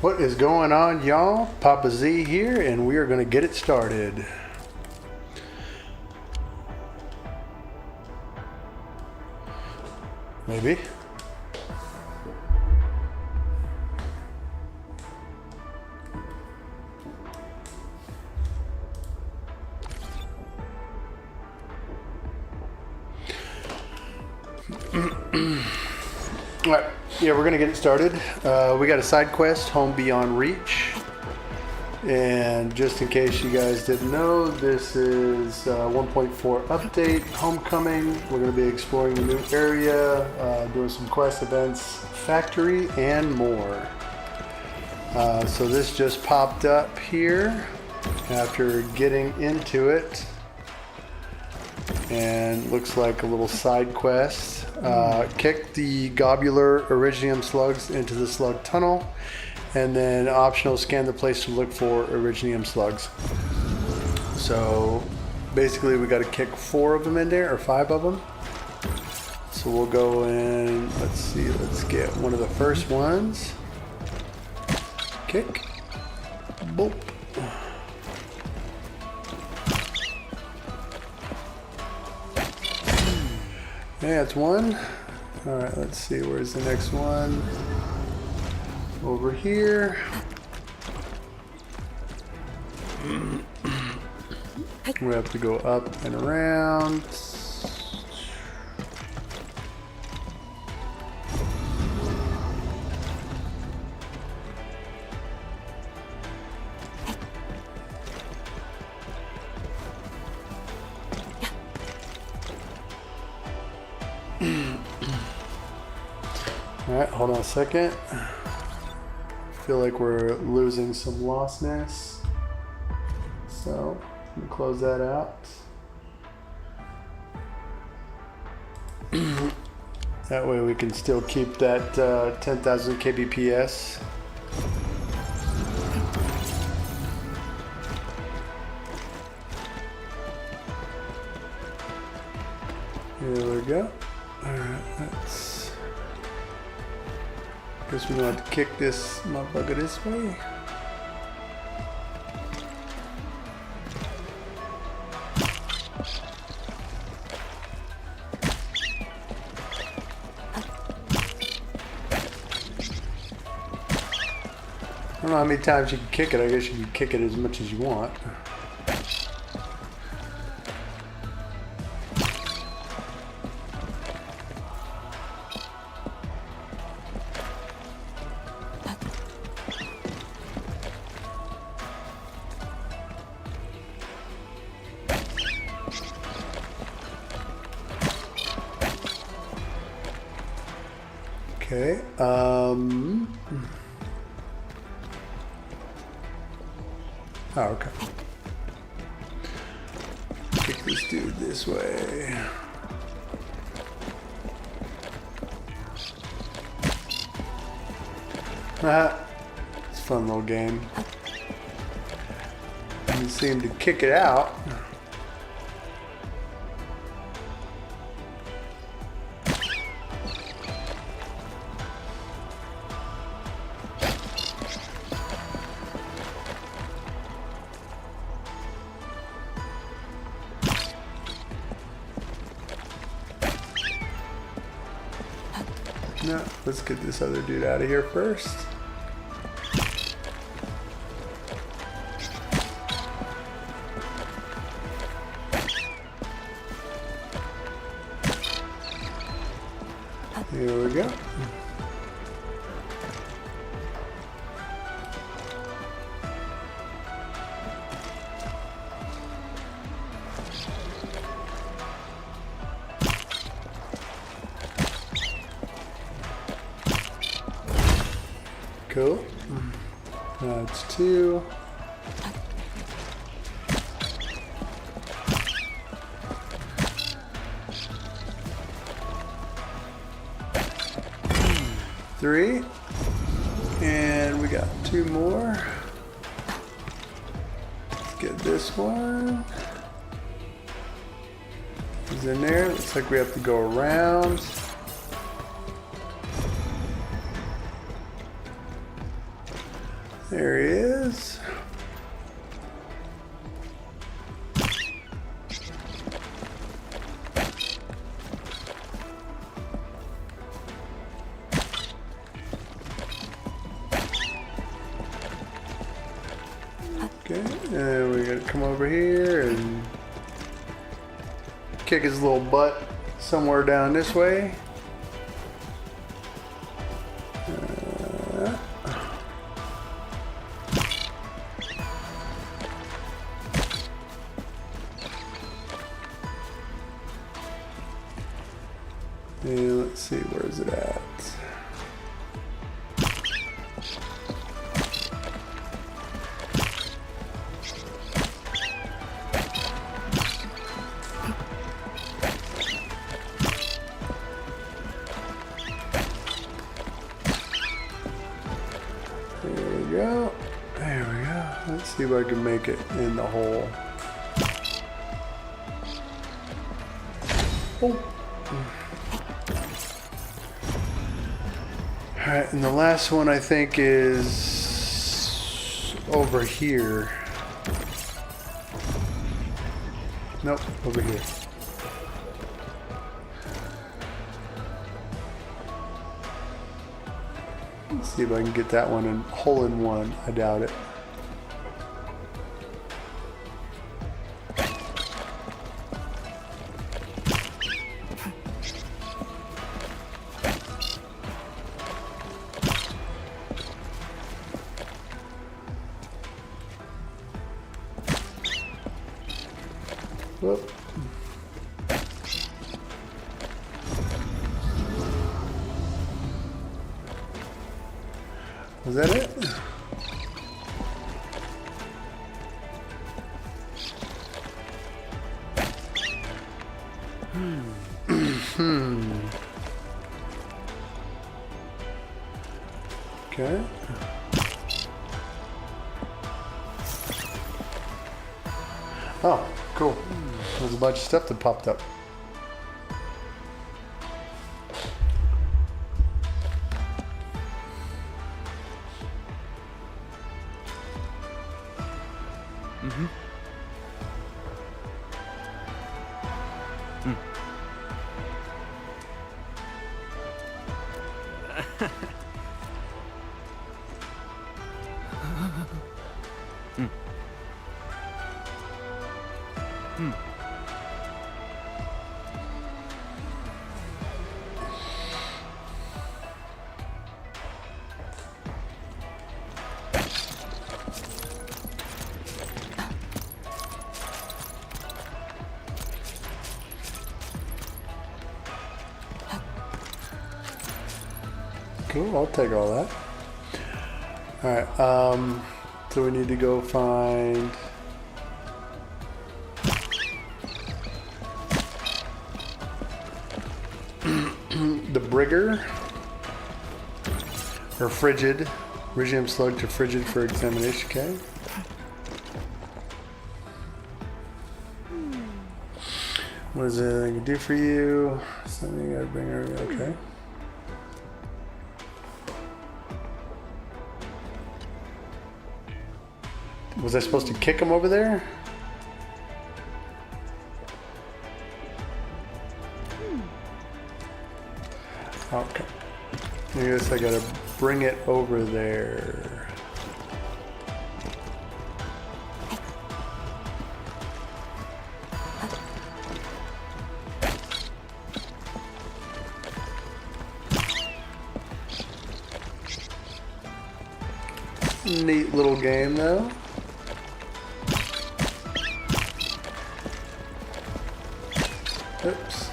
What is going on, y'all? Papa Z here, and we are going to get it started. Maybe. All right. Yeah, we're going to get it started. We got a side quest, Home Beyond Reach. And just in case you guys didn't know, this is 1.4 update, Homecoming. We're going to be exploring the new area, doing some quest events, factory, and more. So this just popped up here after getting into it. And looks like a little side quest. Kick the globular Originium slugs into the slug tunnel, and then optional scan the place to look for Originium slugs. So basically we got to kick 4 of them in there, or 5 of them. So we'll go in, let's see, let's get one of the first ones. Kick. Boop. Yeah, it's one. All right, let's see, where's the next one? Over here. We have to go up and around. Alright, hold on a second. I feel like we're losing some lostness. So, let me close that out. That way we can still keep that 10,000 kbps. Here we go. Alright, let's... Guess we're gonna have to kick this motherfucker this way. I don't know how many times you can kick it. I guess you can kick it as much as you want. Okay, oh, okay. Kick this dude this way. It's a fun little game. You seem to kick it out. No, let's get this other dude out of here first. Here we go. Cool. That's 2. Three. And we got 2 more. Let's get this one. He's in there. Looks like we have to go around. There he is. Okay, and we're gonna come over here and kick his little butt somewhere down this way. And let's see, where is it at? There we go. There we go. Let's see if I can make it in the hole. Oh. Alright, and the last one I think is over here. Nope, over here. Let's see if I can get that one in hole in one. I doubt it. Whoop. Was that it? Okay. Oh, cool. There's a bunch of stuff that popped up. Mm-hmm. Cool, I'll take all that. Alright, so we need to go find the Brigger, or Frigid, Regium Slug to Frigid for examination, okay? What is it I can do for you? Something I gotta bring her, okay. Was I supposed to kick him over there? Okay. I guess I gotta bring it over there. Neat little game though. Oops.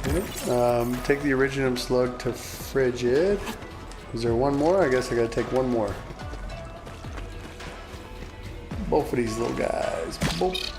Okay. Take the originum slug to frigid. Is there one more? I guess I gotta take one more. Both of these little guys. Both.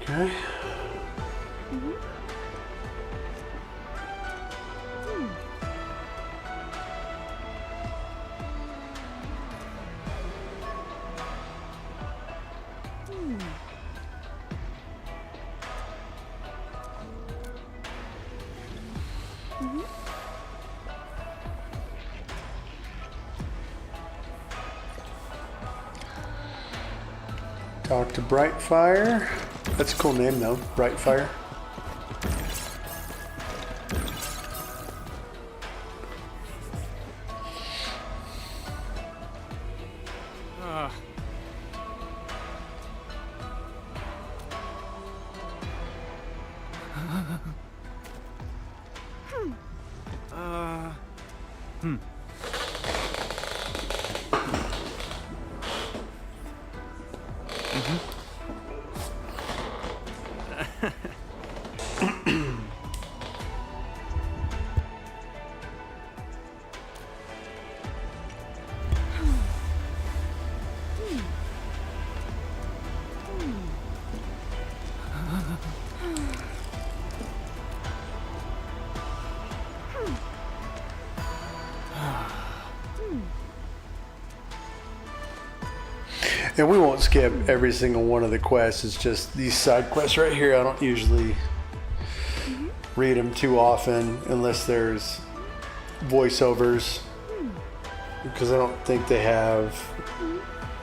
Okay. Talk to Brightfire. That's a cool name though, Brightfire. And we won't skip every single one of the quests. It's just these side quests right here. I don't usually read them too often unless there's voiceovers, because I don't think they have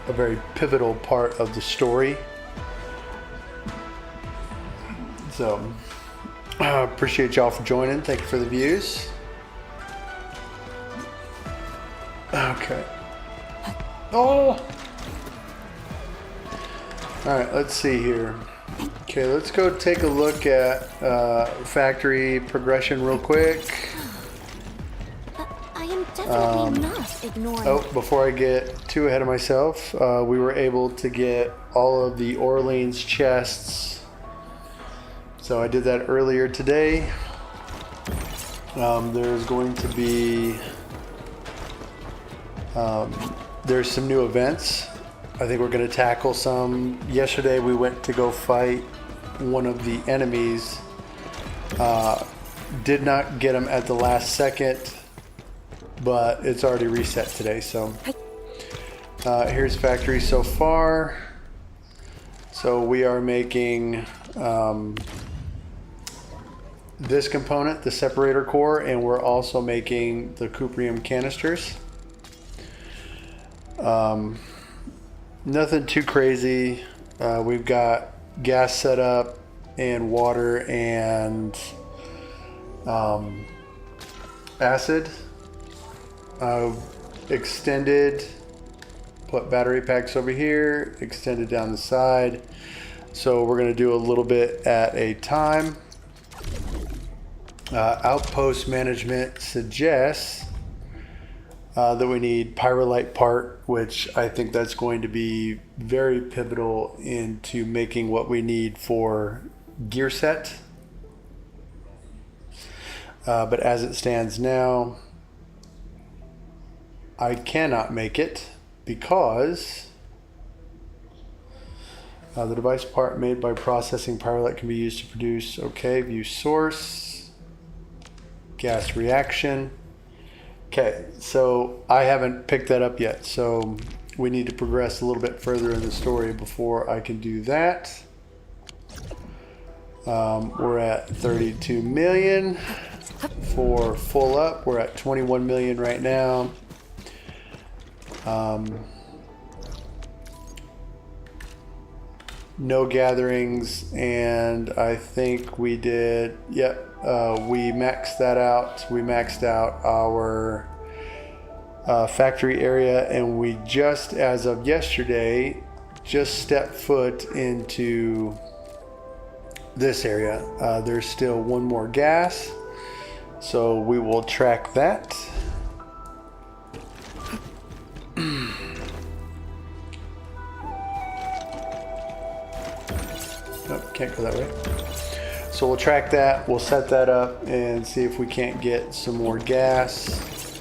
a very pivotal part of the story. So appreciate y'all for joining. Thank you for the views. Okay. Oh! Alright, let's see here. Okay, let's go take a look at factory progression real quick. I am definitely not ignoring. Oh, before I get too ahead of myself, we were able to get all of the Orleans chests. So I did that earlier today. There's going to be... there's some new events. I think we're going to tackle some. Yesterday we went to go fight one of the enemies. Did not get him at the last second, but it's already reset today. So here's factory so far. So we are making this component, the separator core, and we're also making the cuprium canisters. Nothing too crazy. We've got gas set up and water and acid. Extended, put battery packs over here, extended down the side. So we're going to do a little bit at a time. Outpost management suggests that we need pyrolite part, which I think that's going to be very pivotal into making what we need for gear set. But as it stands now, I cannot make it because The device part made by processing pyrolite can be used to produce, okay, view source, gas reaction. Okay, so I haven't picked that up yet, so we need to progress a little bit further in the story before I can do that. We're at 32 million for full up. We're at 21 million right now. No gatherings, and I think we did, yep, we maxed that out. We maxed out our factory area, and we just, as of yesterday, just stepped foot into this area. There's still one more gas, so we will track that. Nope, can't go that way. So we'll track that, we'll set that up and see if we can't get some more gas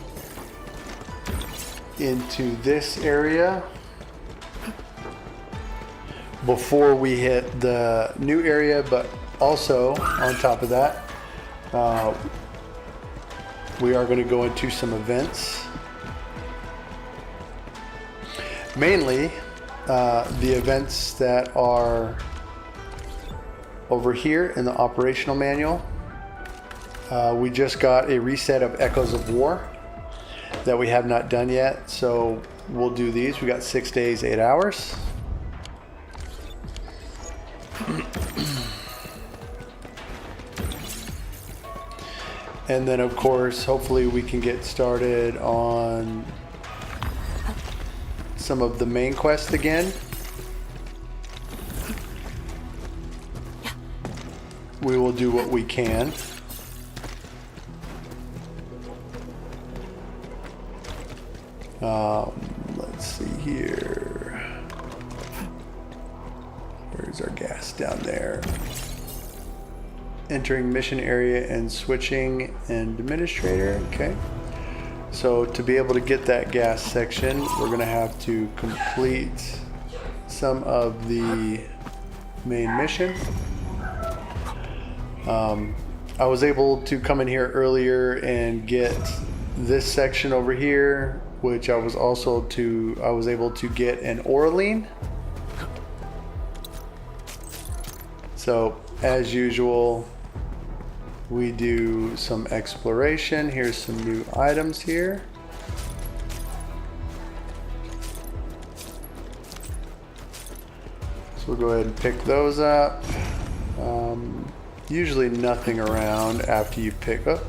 into this area before we hit the new area. But also on top of that, we are going to go into some events, mainly the events that are over here in the operational manual. We just got a reset of Echoes of War that we have not done yet, so we'll do these. We got 6 days, 8 hours. And then of course, hopefully we can get started on some of the main quest again. We will do what we can. Let's see here. Where's our gas? Down there. Entering mission area and switching and administrator. Okay. So to be able to get that gas section, we're going to have to complete some of the main mission. I was able to come in here earlier and get this section over here, which I was able to get an Oraline. So as usual, we do some exploration. Here's some new items here. So we'll go ahead and pick those up. Usually nothing around after you pick up.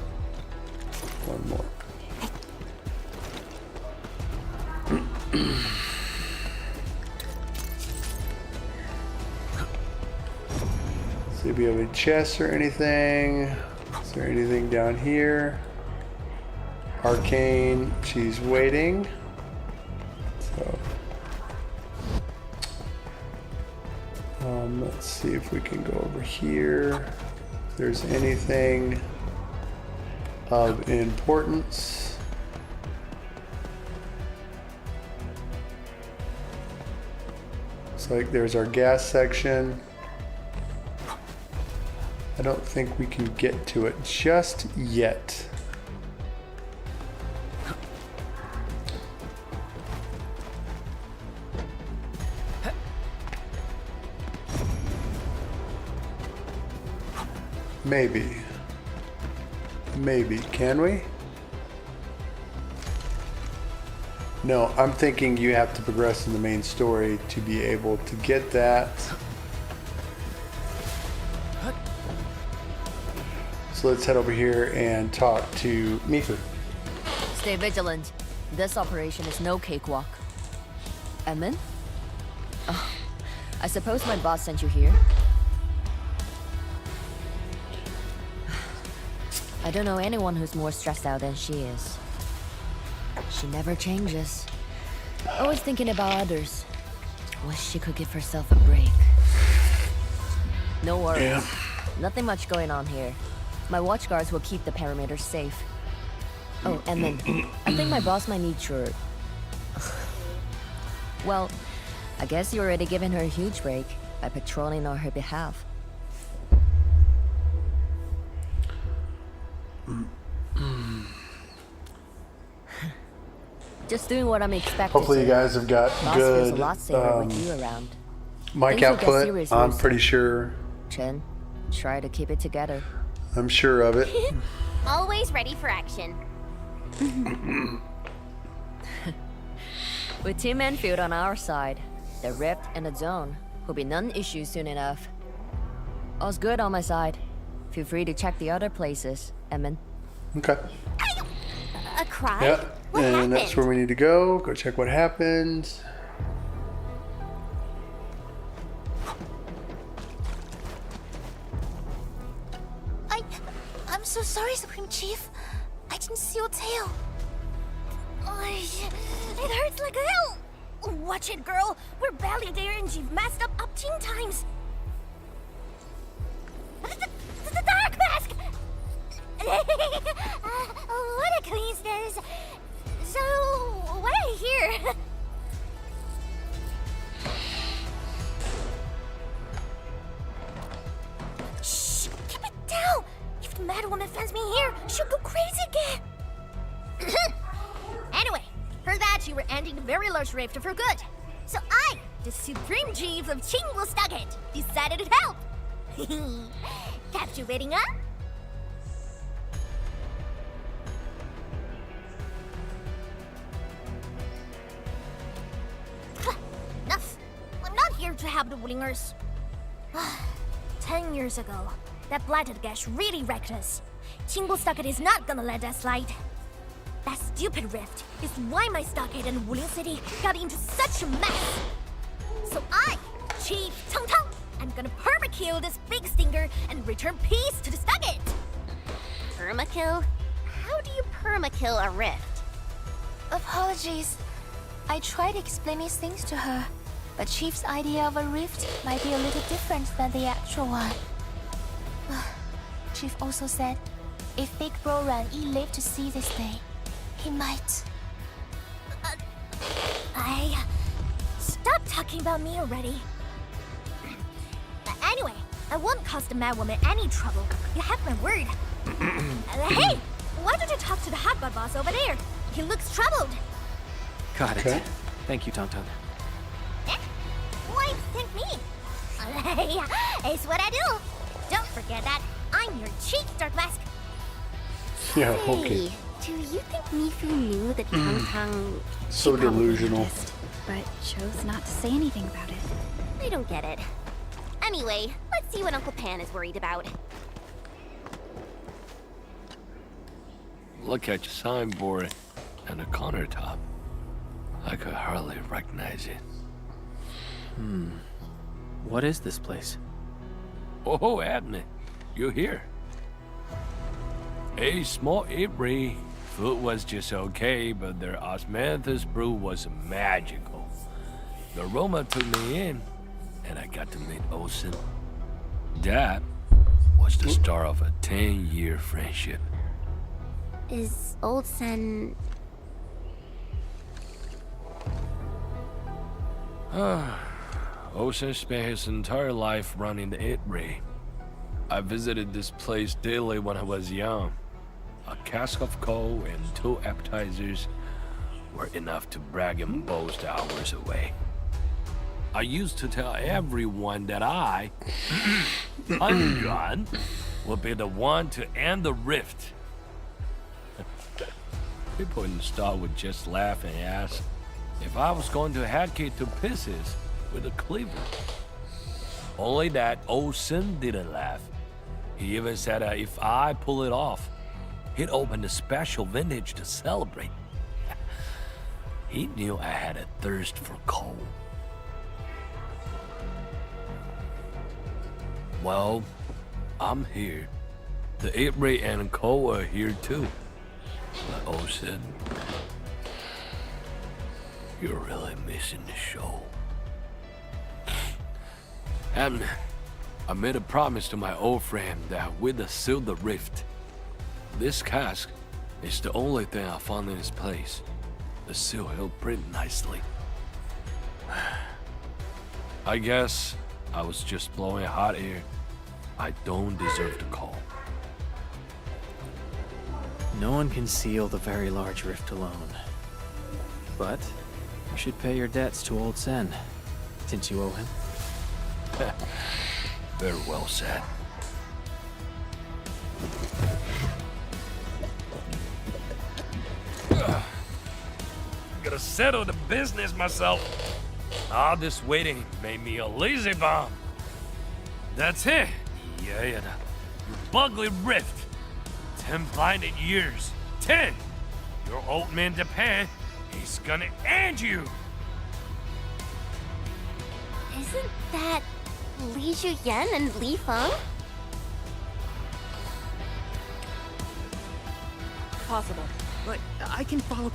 One more. See if we have any chests or anything. Is there anything down here? Arcane, she's waiting. So, let's see if we can go over here. If there's anything of importance. Looks like there's our gas section. I don't think we can get to it just yet. Maybe. Maybe. Can we? No, I'm thinking you have to progress in the main story to be able to get that. So let's head over here and talk to Mifu. Stay vigilant. This operation is no cakewalk. Edmund? Oh, I suppose my boss sent you here? I don't know anyone who's more stressed out than she is. She never changes. Always thinking about others. Wish she could give herself a break. No worries. Yeah. Nothing much going on here. My watch guards will keep the perimeter safe. Oh, and then I think my boss might need your... Well, I guess you're already giving her a huge break. by patrolling on her behalf. Just doing what I'm expected Hopefully to. you guys have got Boss feels a good lot safer with you around. mic Things will get output. serious I'm real pretty soon. sure. Chen, try to keep it together. I'm sure of it. Always ready for action. With Team Endfield on our side, the rift and the zone will be non-issue soon enough. All's good on my side. Feel free to check the other places, Emin. Okay. A cry? Yeah. What And happened? that's where we need to go. Go check what happened. I'm so sorry, Supreme Chief. I didn't see your tail. It hurts like hell. Watch it, girl. We're barely there and you've messed up 10 times. The dark mask! What a coincidence. So, what I hear? Shh! Keep it down! If the mad woman finds me here, she'll go crazy again! Anyway, heard that you were ending the very large rift for good. So I, the Supreme Chief of Chingwustaget, decided to help! Captivating, huh? Enough! I'm not here to help the Wulingers. 10 years ago, that blighted gash really wrecked us. Chingwustaget is not gonna let that slide. That stupid rift is why my stockade and Wuling City got into such a mess. So I, Chief Tong Tong, I'm gonna permakill this big stinker and return peace to the stockade. Permakill? How do you permakill a rift? Apologies. I tried explaining things to her, but Chief's idea of a rift might be a little different than the actual one. Chief also said, if Big Bro Ran Yi lived to see this day, he might. Stop talking about me already. Anyway, I won't cause the mad woman any trouble. You have my word. Hey, why don't you talk to the hot god boss over there? He looks troubled. Got it. Okay. Thank you, Tong Tong. Eh? Why thank me? It's what I do. Don't forget that I'm your chief, Dark Mask. Yeah, okay. Hey, do you think Mifu knew that Tang Tang So delusional. but chose not to say anything about it? I don't get it. Anyway, let's see what Uncle Pan is worried about. Look at your signboard and the countertop. I could hardly recognize it. What is this place? Oh, Admin, you're here. A small Ibri. Food was just okay, but their osmanthus brew was magical. The aroma took me in, and I got to meet Olsen. That was the start of a 10-year friendship. Is Old Sen... Olsen spent his entire life running the Ibri. I visited this place daily when I was young. A cask of coal and 2 appetizers were enough to brag and boast hours away. I used to tell everyone that I, Han Yuan, would be the one to end the rift. People in the store would just laugh and ask if I was going to hack it to pieces with a cleaver. Only that old Sin didn't laugh. He even said that if I pull it off, he'd open a special vintage to celebrate. He knew I had a thirst for coal. Well, I'm here. The Ibri and coal are here too. But Olsen, you're really missing the show. And I made a promise to my old friend that we'd seal the rift. This cask is the only thing I found in this place. The seal held pretty nicely. I guess I was just blowing hot air. I don't deserve the call. No one can seal the very large rift alone. But you should pay your debts to old Sen, since you owe him. Very well said. Gotta settle the business myself. All this waiting made me a lazy bum. That's it. Yeah, the ugly rift. 10 blinded years. 10! Your old man Japan, he's gonna end you! Isn't that Li Zhuyan and Li Feng? Possible, but I can follow.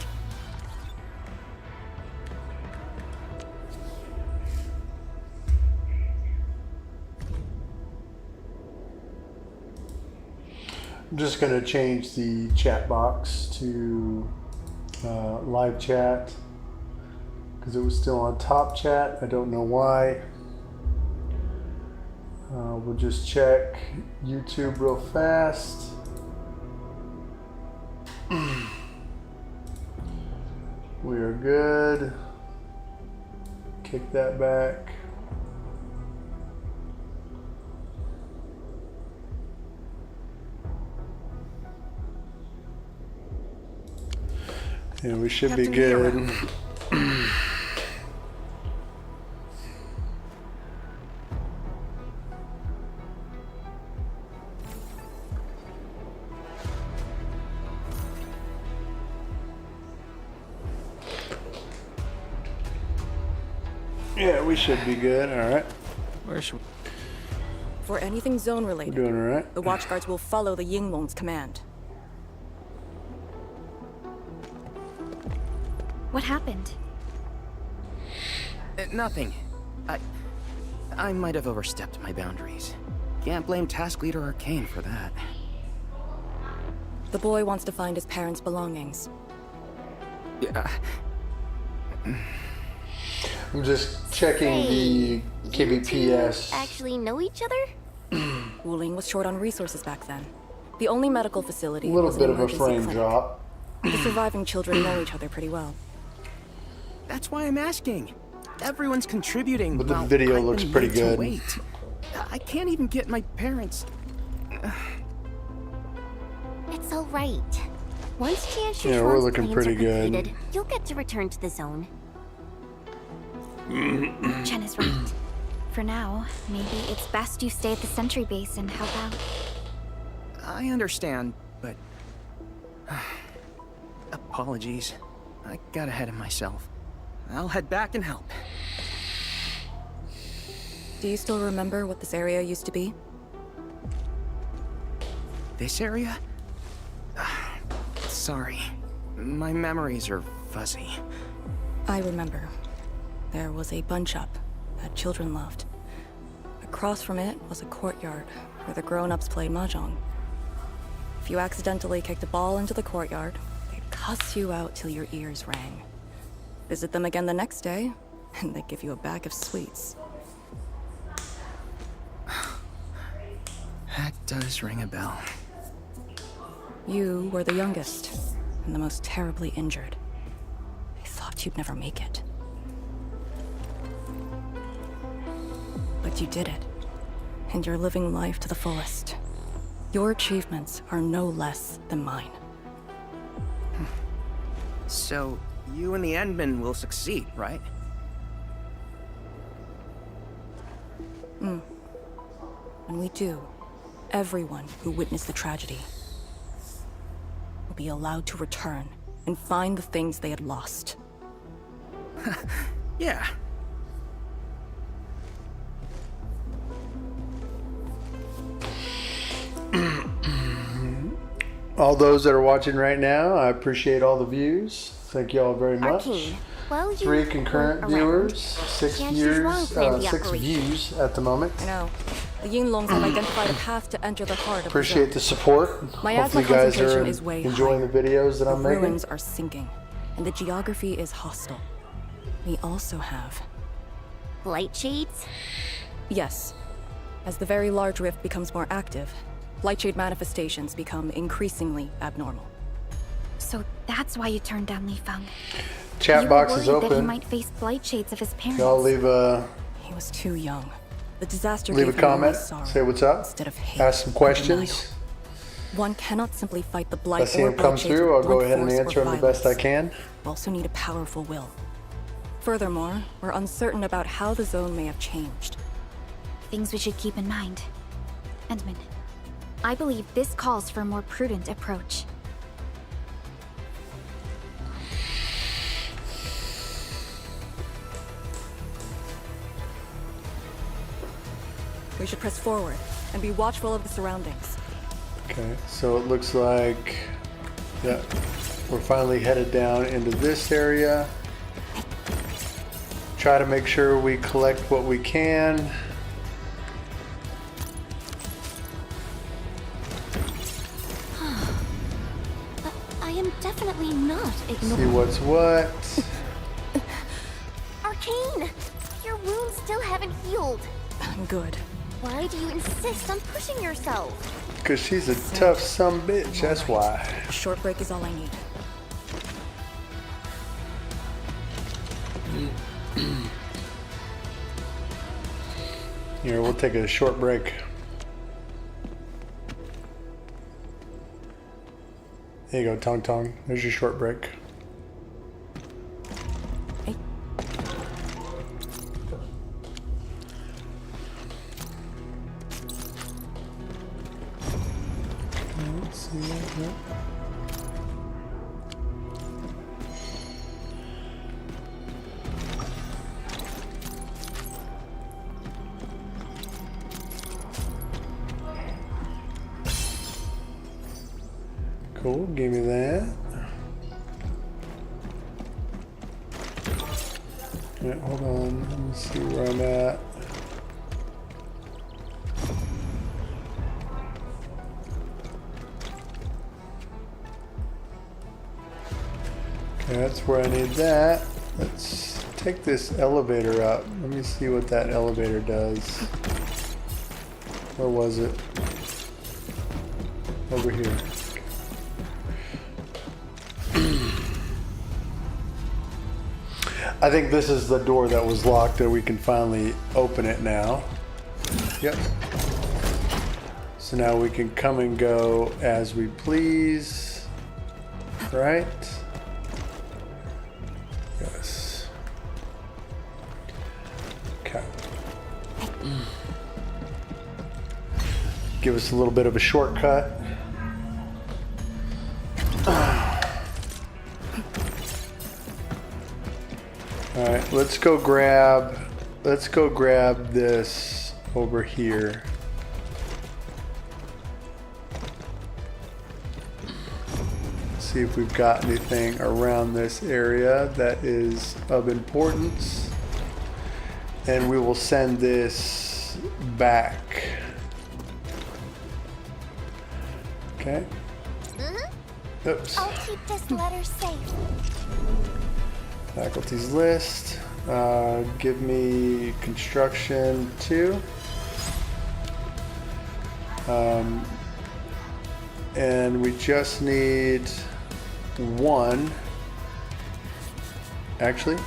I'm just going to change the chat box to live chat because it was still on top chat. I don't know why. We'll just check YouTube real fast. We are good. Kick that back. Yeah, we should be good. Yeah, we should be good. All right. Where should we... For anything zone We're related, doing all right. the watchguards will follow the Yinglong's command. What happened? Nothing. I might have overstepped my boundaries. Can't blame Task Leader Arcane for that. The boy wants to find his parents' belongings. Yeah. I'm just checking the KBPS. Actually know each other? Wuling was short on resources back then. The only medical facility A little was bit an of a emergency frame clinic. drop. The surviving children know each other pretty well. That's why I'm asking. Everyone's contributing. But the while video I've looks been pretty made to good. wait. I can't even get my parents. It's all right. Once Jian Yeah, we're Shishuan's looking plans pretty are good. completed, you'll get to return to the zone. Chen is right. For now, maybe it's best you stay at the sentry base and help out. I understand, but... apologies. I got ahead of myself. I'll head back and help. Do you still remember what this area used to be? This area? Sorry. My memories are fuzzy. I remember. There was a bun shop that children loved. Across from it was a courtyard where the grown-ups played mahjong. If you accidentally kicked a ball into the courtyard, they'd cuss you out till your ears rang. Visit them again the next day, and they'd give you a bag of sweets. That does ring a bell. You were the youngest, and the most terribly injured. They thought you'd never make it. But you did it, and you're living life to the fullest. Your achievements are no less than mine. So, you and the Endmen will succeed, right? When we do, everyone who witnessed the tragedy will be allowed to return and find the things they had lost. Yeah. All those that are watching right now, I appreciate all the views. Thank you all very much. Arkane, well, you 3 concurrent weren't around. viewers, 6 Jian Shishuan planned the 6 operation. views at the moment. I know. The Yinglongs have identified a path to enter the heart of Appreciate the the support. My Hopefully asthma you guys are concentration is way enjoying high. the videos that The I'm making. ruins are sinking, and the geography is hostile. We also have... Light shades? Yes. As the very large rift becomes more active, Lightshade manifestations become increasingly abnormal. So that's why you turned down Li Feng. Chat You box were is worried that he open. might face blight shades of his parents. Y'all leave a He was too young. The disaster leave a gave him more comment. sorrow Say what's up. instead of hate Ask some and questions. denial. One cannot simply fight the blight If I see or them come blight shades through, I'll with go blunt ahead and force or answer them the best I violence. can. You also need a powerful will. Furthermore, we're uncertain about how the zone may have changed. Things we should keep in mind. Endman, I believe this calls for a more prudent approach. We should press forward and be watchful of the surroundings. Okay, so it looks like, yeah, we're finally headed down into this area. Try to make sure we collect what we can. I am definitely not See ignoring. what's what. Arcane! Your wounds still haven't healed. Good. Why do you insist on pushing yourself? Because she's a tough sumbitch, that's why. A short break is all I need. Here, we'll take a short break. There you go, Tong Tong. There's your short break. Hey. Let's see. Yep. Cool, give me that. Yeah, hold on, let me see where I'm at. Okay, that's where I need that. Let's take this elevator up. Let me see what that elevator does. Where was it? Over here. I think this is the door that was locked and we can finally open it now. Yep. So now we can come and go as we please. Right? Yes. Okay. Give us a little bit of a shortcut. All right, let's go grab this over here. See if we've got anything around this area that is of importance. And we will send this back. Okay. Oops. I'll keep this letter safe. Faculties list. Give me construction 2. And we just need 1. Actually,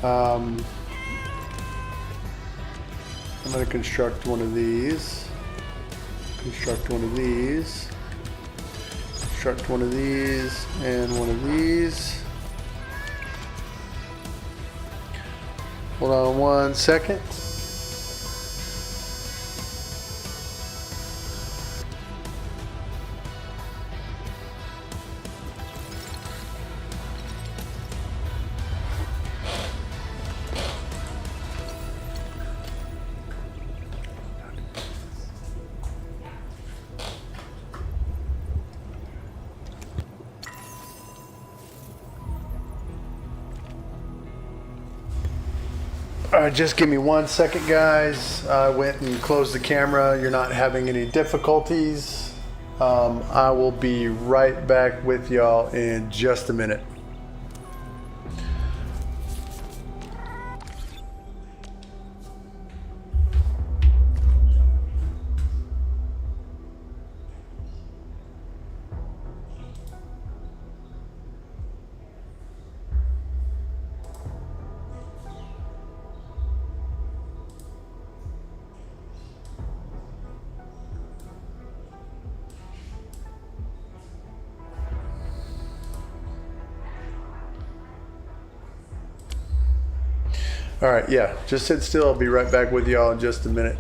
I'm going to construct one of these. Construct one of these. Construct one of these and one of these. Hold on 1 second. Just give me 1 second, guys. I went and closed the camera. You're not having any difficulties. I will be right back with y'all in just a minute. All right, yeah, just sit still. I'll be right back with y'all in just a minute.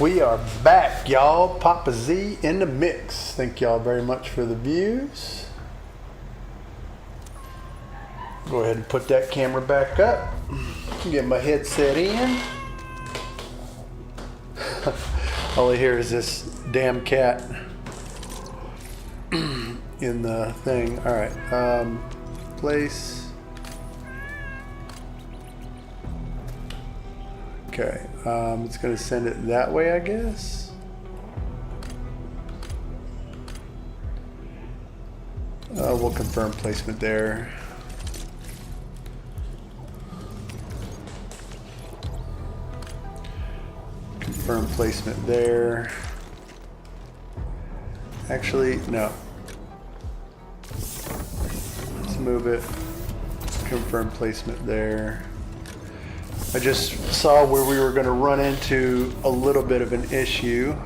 We are back, y'all. Papa Z in the mix. Thank y'all very much for the views. Go ahead and put that camera back up. Get my headset in. All I hear is this damn cat in the thing. All right. Place. Okay. It's going to send it that way, I guess. We'll confirm placement there. Confirm placement there. Actually, no. Let's move it. Confirm placement there. I just saw where we were going to run into a little bit of an issue.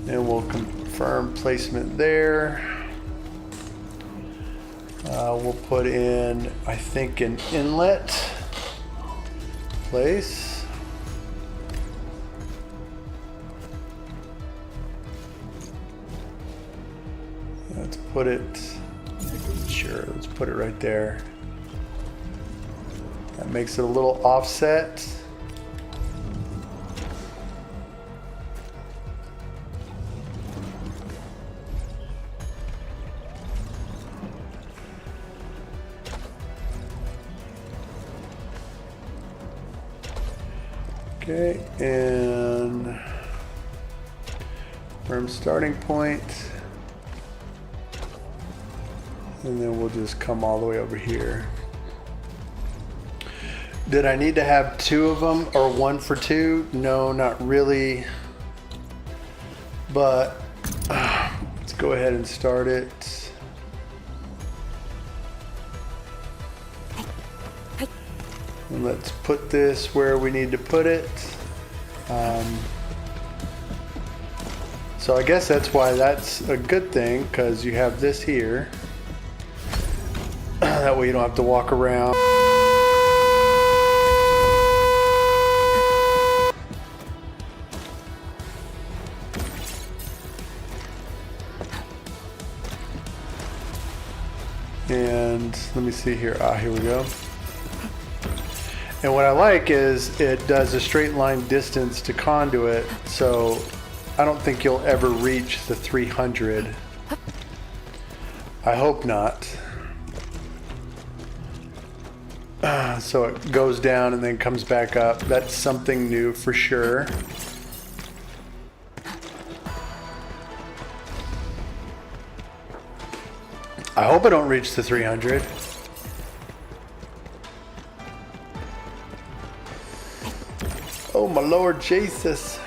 And we'll confirm placement there. We'll put in, I think, an inlet place. Let's put it, sure, let's put it right there. That makes it a little offset. Okay, and from starting point, and then we'll just come all the way over here. Did I need to have two of them or one for two? No, not really. But let's go ahead and start it. And let's put this where we need to put it. So I guess that's why that's a good thing, because you have this here. That way you don't have to walk around. And let me see here. Here we go. And what I like is it does a straight line distance to conduit, so I don't think you'll ever reach the 300. I hope not. So it goes down and then comes back up. That's something new for sure. I hope I don't reach the 300. Oh my Lord Jesus.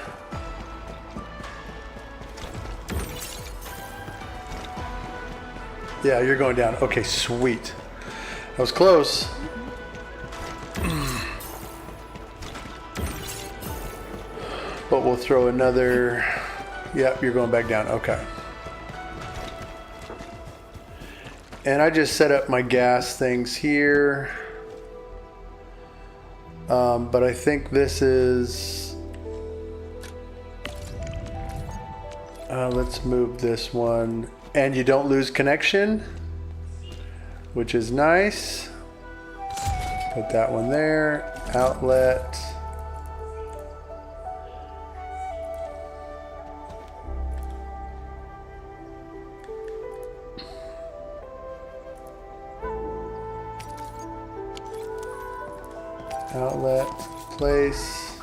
Yeah, you're going down. Okay, sweet. That was close. But we'll throw another. Yep, you're going back down. Okay. And I just set up my gas things here. But I think this is. Let's move this one. And you don't lose connection, which is nice. Put that one there. Outlet. Outlet, place.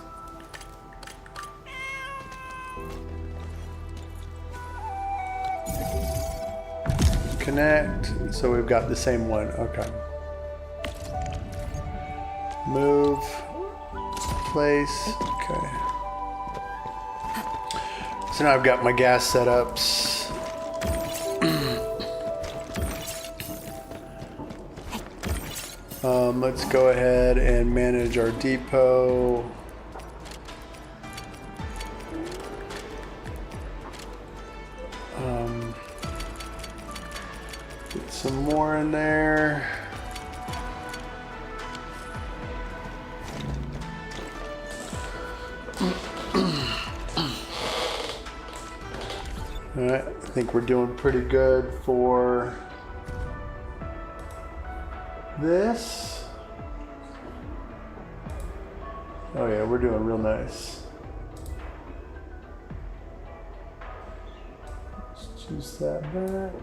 Connect. So we've got the same one. Okay. Move. Place. Okay. So now I've got my gas setups. Let's go ahead and manage our depot. Get some more in there. Alright, I think we're doing pretty good for this. Oh yeah, we're doing real nice. Let's choose that back.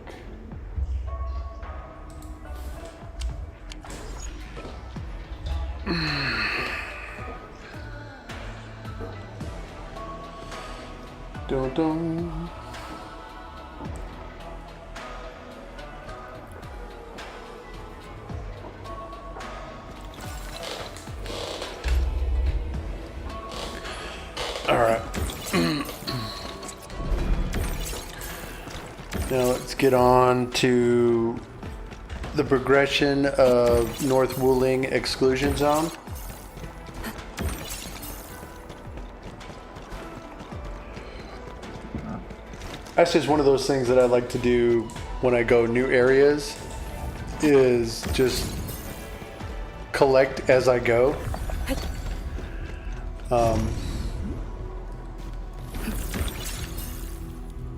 Dun dun. All right. Now let's get on to the progression of North Wuling exclusion zone. That's just one of those things that I like to do when I go new areas, is just collect as I go.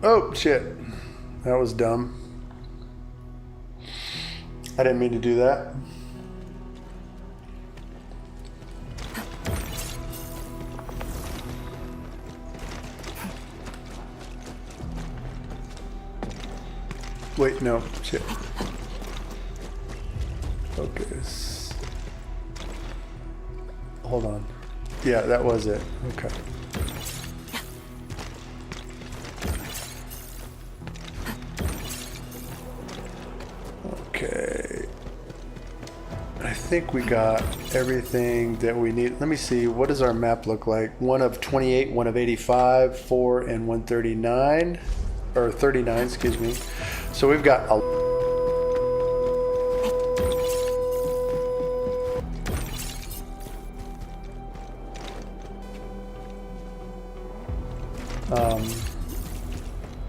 Oh shit, that was dumb. I didn't mean to do that. Wait, no, shit. Focus. Hold on. Yeah, that was it. Okay. Okay. I think we got everything that we need. Let me see. What does our map look like? One of 28, one of 85, 4, and 139. Or 39, excuse me. So we've got a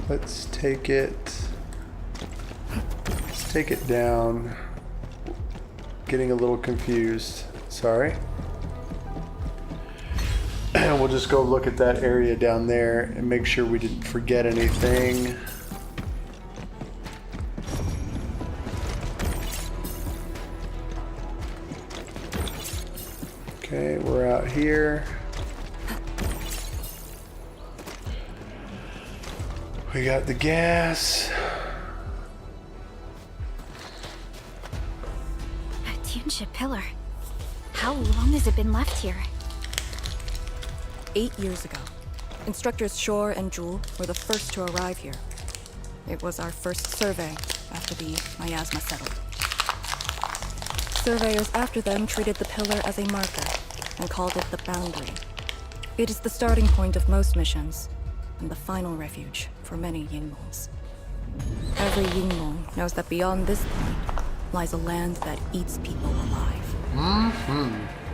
let's take it down. Getting a little confused. Sorry. And we'll just go look at that area down there and make sure we didn't forget anything. Okay, we're out here. We got the gas. A Tianxia pillar. How long has it been left here? 8 years ago, instructors Shore and Jewel were the first to arrive here. It was our first survey after the miasma settled. Surveyors after them treated the pillar as a marker and called it the boundary. It is the starting point of most missions and the final refuge for many Yingmongs. Every Yingmong knows that beyond this point lies a land that eats people alive.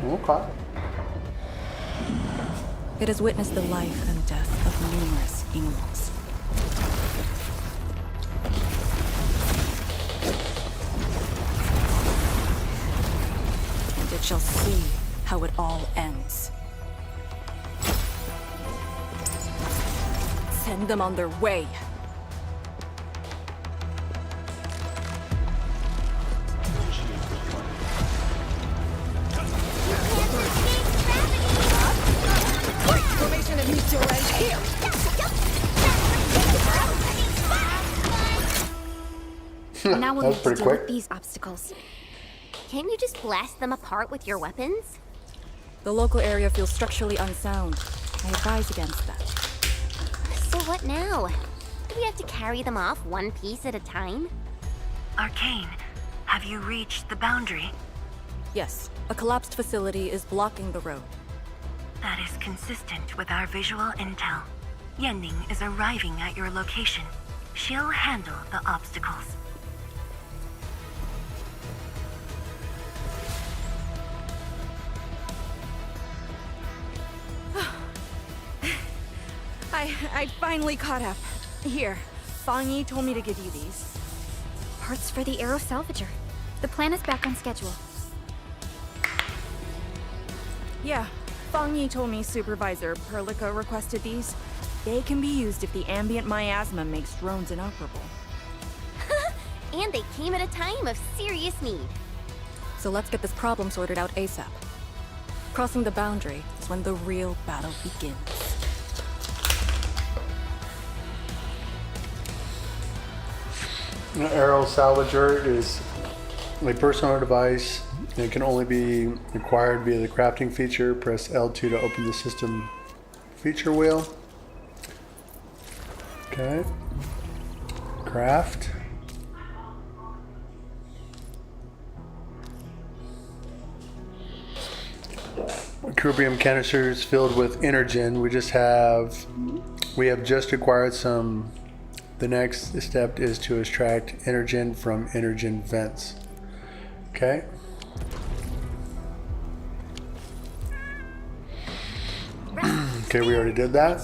Okay. It has witnessed the life and death of numerous Yingmongs. And it shall see how it all ends. Send them on their way. Now we'll That was need to pretty deal quick. with these obstacles. Can't you just blast them apart with your weapons? The local area feels structurally unsound. I advise against that. So what now? Do we have to carry them off one piece at a time? Arcane, have you reached the boundary? Yes, a collapsed facility is blocking the road. That is consistent with our visual intel. Yenning is arriving at your location. She'll handle the obstacles. I finally caught up. Here, Fang Yi told me to give you these. Parts for the Aeros Salvager. The plan is back on schedule. Yeah, Fang Yi told me Supervisor Perlica requested these. They can be used if the ambient miasma makes drones inoperable. And they came at a time of serious need. So let's get this problem sorted out ASAP. Crossing the boundary is when the real battle begins. Aeros Salvager is a personal device. It can only be acquired via the crafting feature. Press L2 to open the system feature wheel. Okay. Craft. Cubium canisters filled with energen. We have just acquired some. The next step is to extract energen from energen vents. Okay. Okay, we already did that.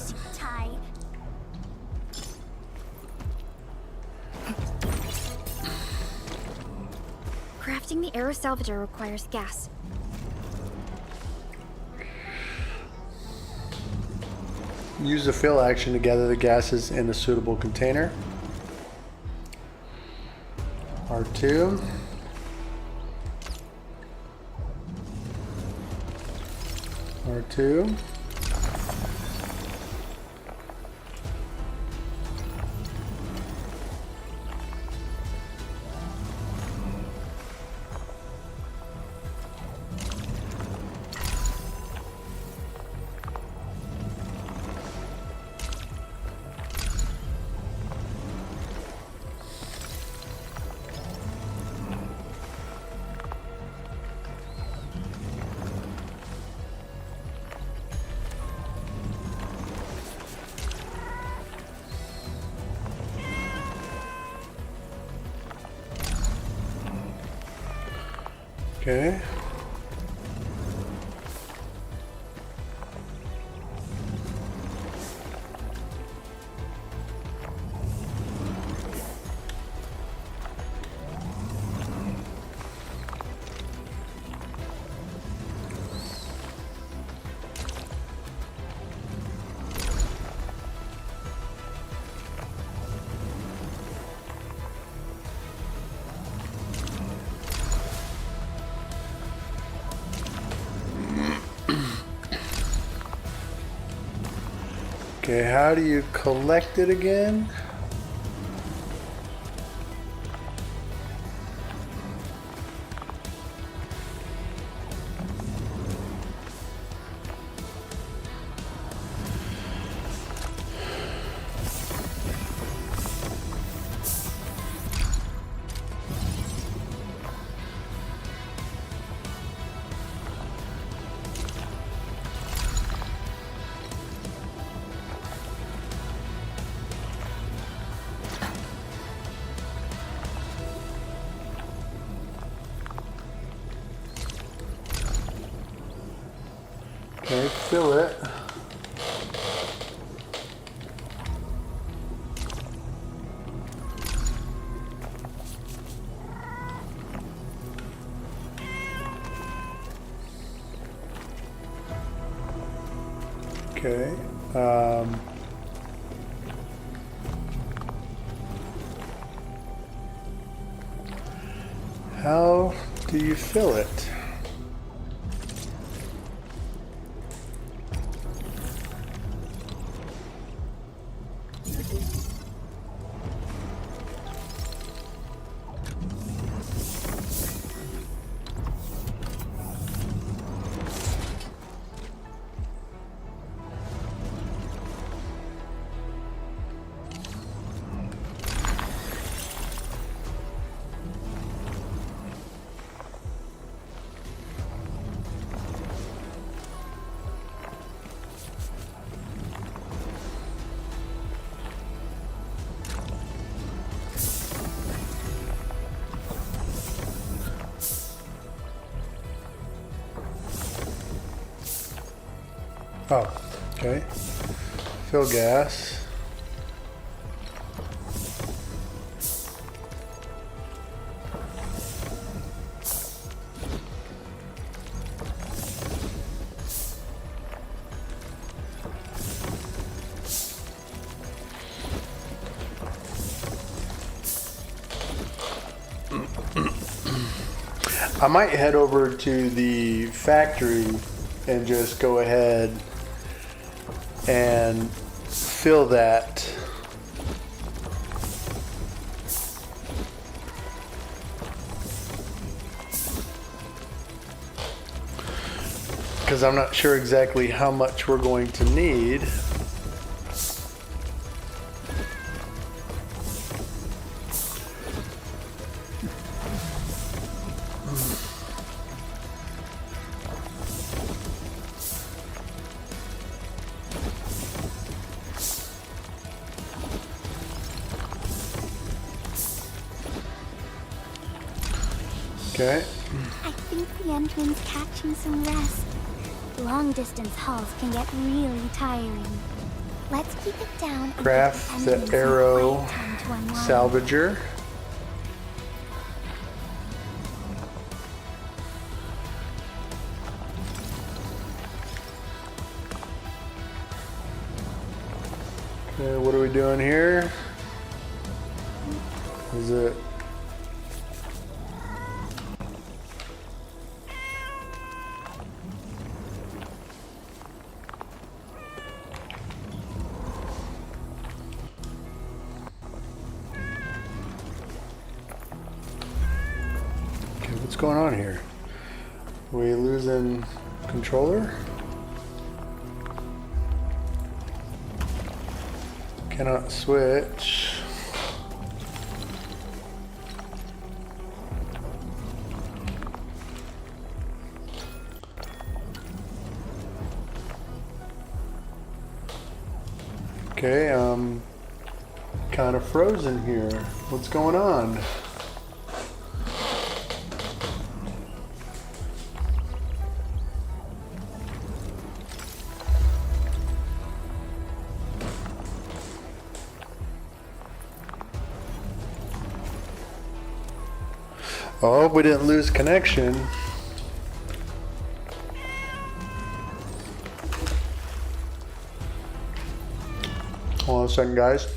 Crafting the Aeros Salvager requires gas. Use the fill action to gather the gases in a suitable container. R2. R2. Okay. Okay, how do you collect it again? Okay, fill it. Okay. How do you fill it? Oh, okay. Fill gas. I might head over to the factory and just go ahead and fill that. Because I'm not sure exactly how much we're going to need. Okay. I think the engine's catching some rest. Long distance hauls can get really tiring. Let's keep it down. Craft the Aeros Salvager. Okay, what are we doing here? Is it? What's going on here? Are we losing controller? Cannot switch. Okay, I'm kind of frozen here. What's going on? Oh, we didn't lose connection. Hold on a second, guys.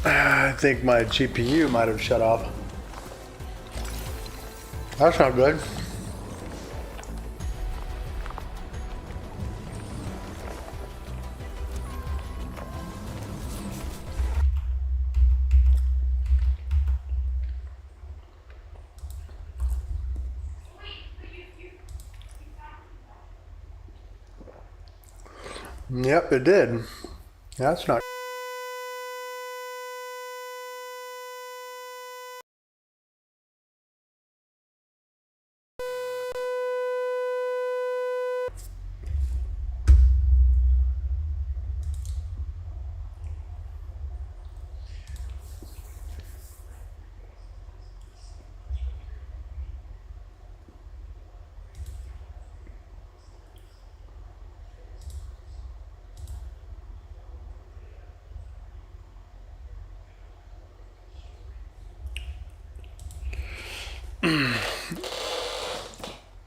I think my GPU might have shut off. That's not good. Yep, it did. That's not.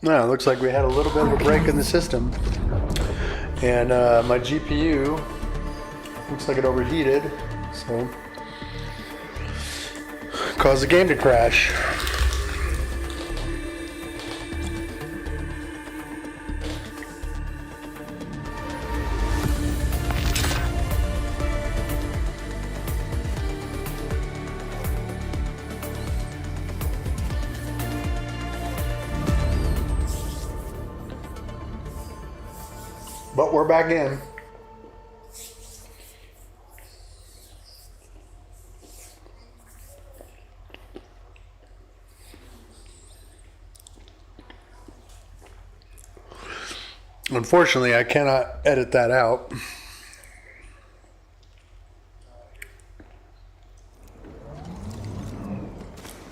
No, it looks like we had a little bit of a break in the system. And my GPU looks like it overheated, so caused the game to crash. But we're back in. Unfortunately, I cannot edit that out.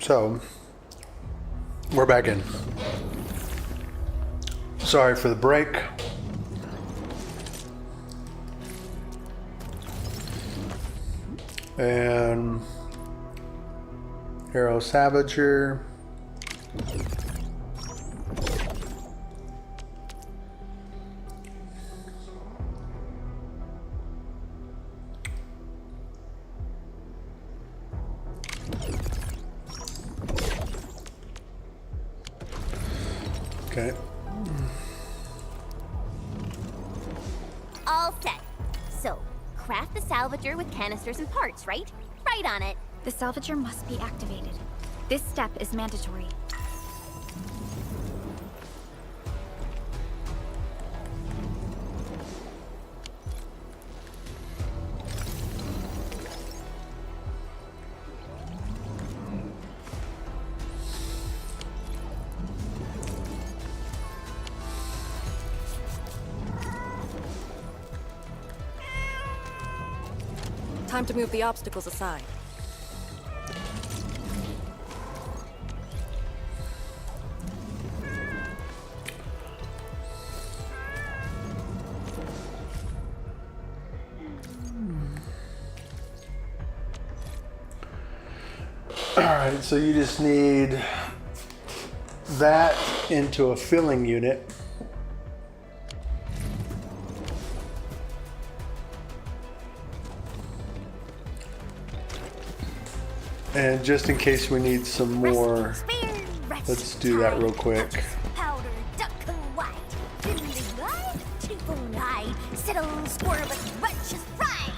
So, we're back in. Sorry for the break. And Aeros Salvager. Okay. All set. So, craft the salvager with canisters and parts, right? Right on it. The salvager must be activated. This step is mandatory. Time to move the obstacles aside. Alright, so you just need that into a filling unit. And just in case we need some more, let's do that real quick. Powder, duck and white, fiddly eye, tinkle eye, settle squirrel with righteous pride.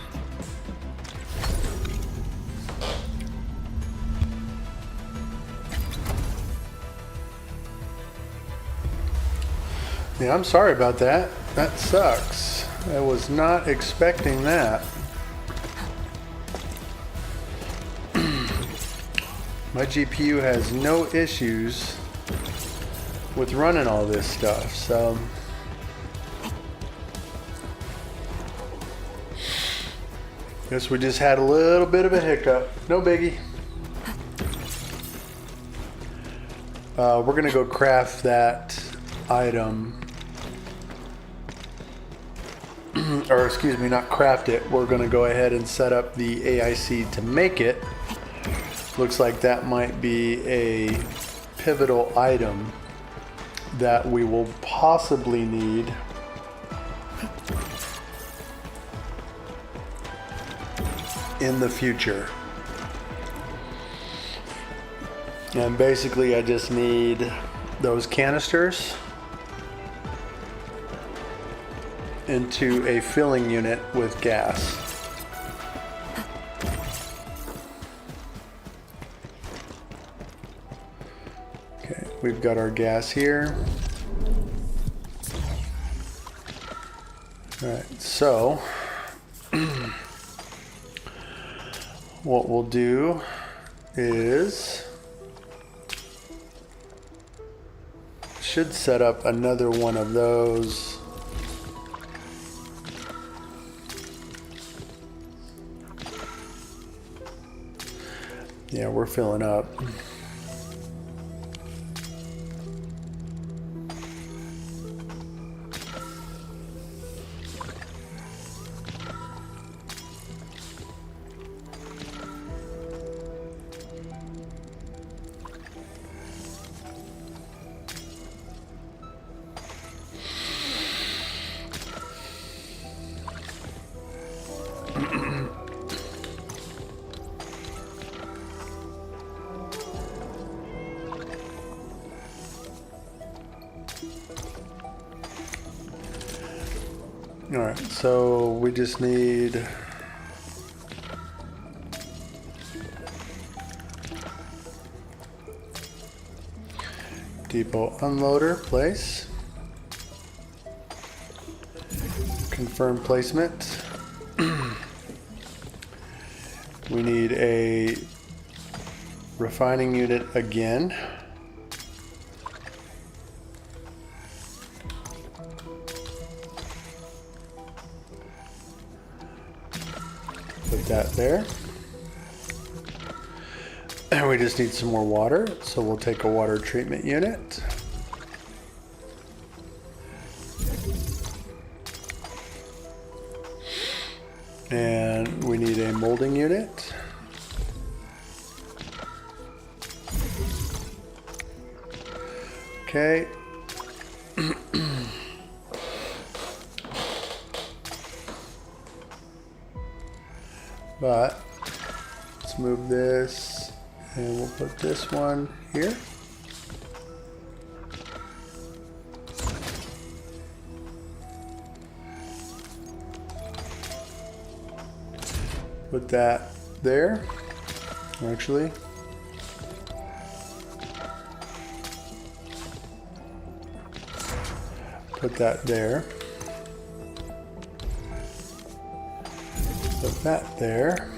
Yeah, I'm sorry about that. That sucks. I was not expecting that. My GPU has no issues with running all this stuff, so guess we just had a little bit of a hiccup. No biggie. We're gonna go craft that item, or excuse me, not craft it. We're gonna go ahead and set up the AIC to make it. Looks like that might be a pivotal item that we will possibly need in the future. And basically I just need those canisters into a filling unit with gas. We've got our gas here. Alright, so what we'll do is should set up another one of those. Yeah, we're filling up. Alright, so we just need depot unloader place, confirm placement. We need a refining unit again. Put that there. And We just need some more water, so we'll take a water treatment unit. And we need a molding unit. Okay. But let's move this and we'll put this one here. Put that there, actually. Put that there. Put that there.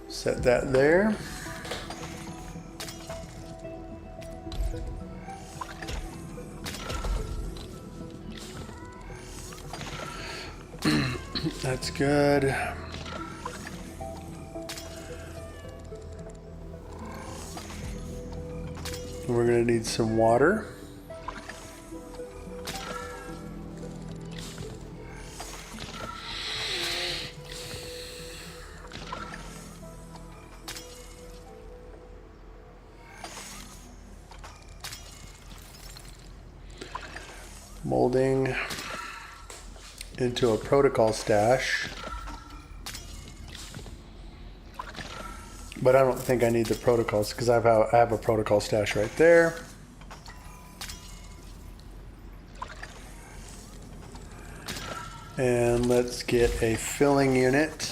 Set that there. That's good. We're going to need some water. Molding into a protocol stash. But I don't think I need the protocols because I have a protocol stash right there. And let's get a filling unit.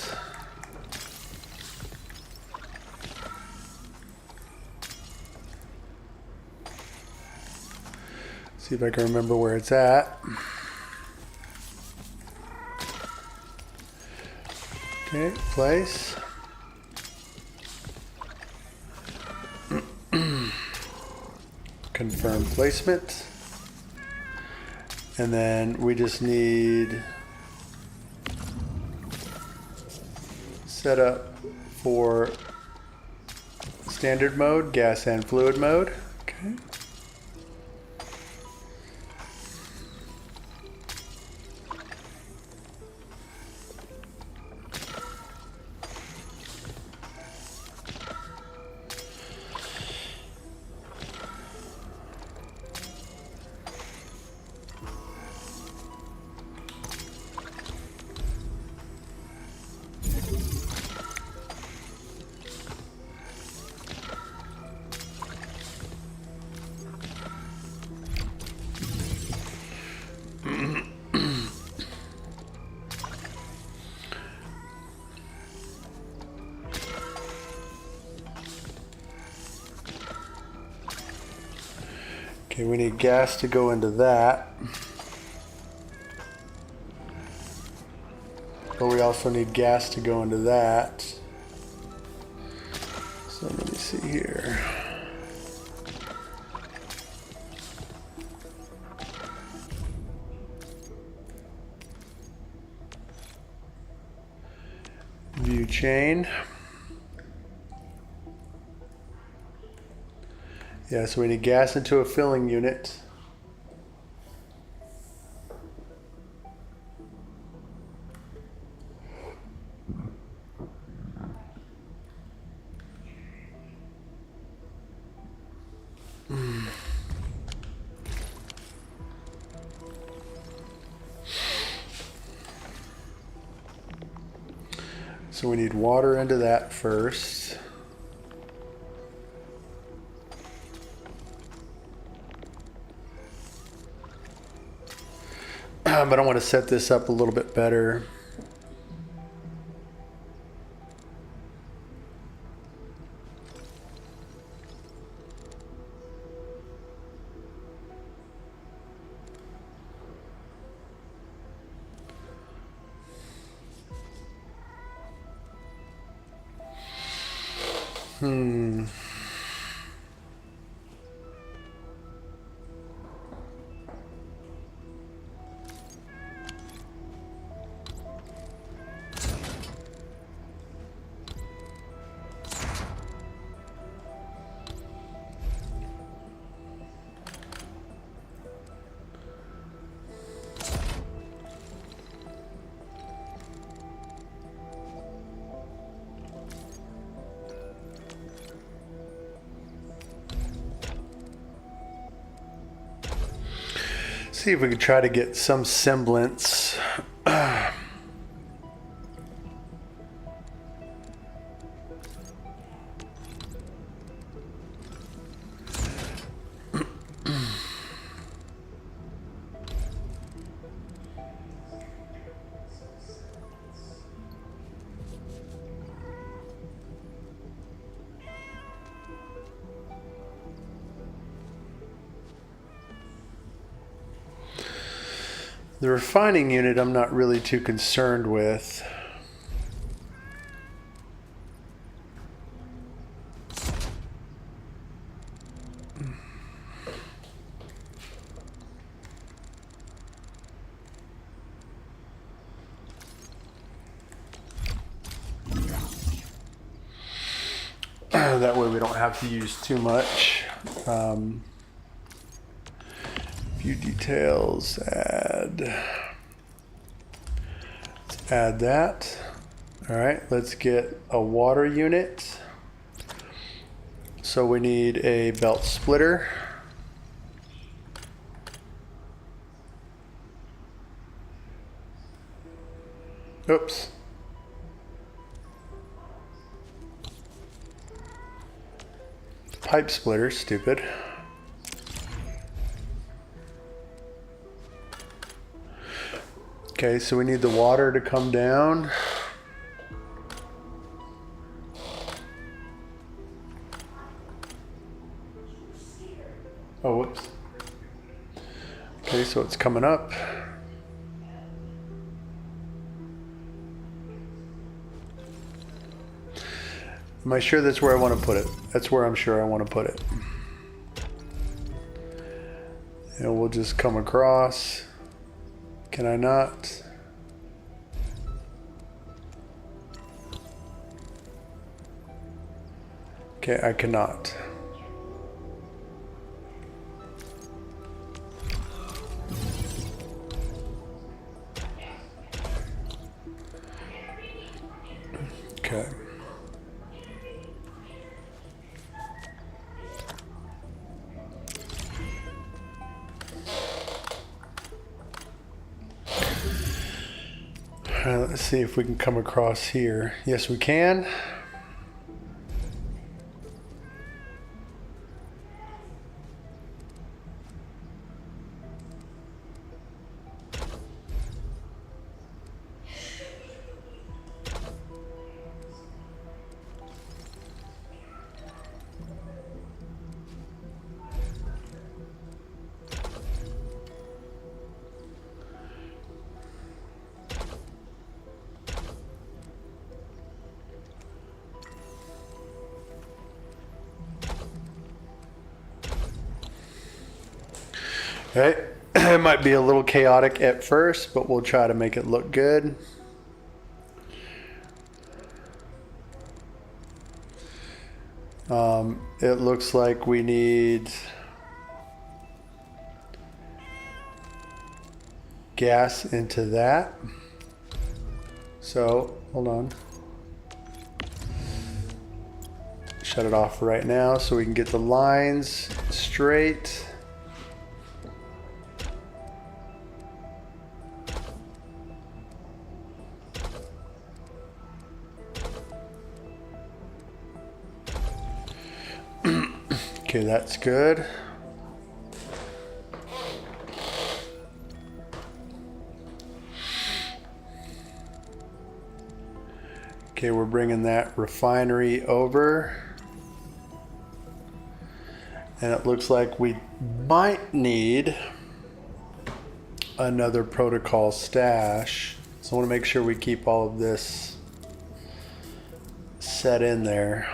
See if I can remember where it's at. Okay, place. Confirm placement. And then we just need setup for standard mode, gas and fluid mode. Okay. Okay, we need gas to go into that. But we also need gas to go into that. So let me see here. View chain. Yeah, so we need gas into a filling unit. So we need water into that first. But I want to set this up a little bit better. See if we can try to get some semblance. The refining unit I'm not really too concerned with. That way we don't have to use too much. Few details, add. Let's add that. All right, let's get a water unit. So we need a belt splitter. Oops. Pipe splitter, stupid. Okay, so we need the water to come down. Oh, whoops. Okay, so it's coming up. Am I sure that's where I want to put it? That's where I'm sure I want to put it. And we'll just come across. Can I not? Okay, I cannot. Okay. Let's see if we can come across here. Yes, we can. Okay, it might be a little chaotic at first, but we'll try to make it look good. It looks like we need gas into that. So, hold on. Shut it off right now so we can get the lines straight. Okay, that's good. Okay, we're bringing that refinery over. And it looks like we might need another protocol stash. So I want to make sure we keep all of this set in there.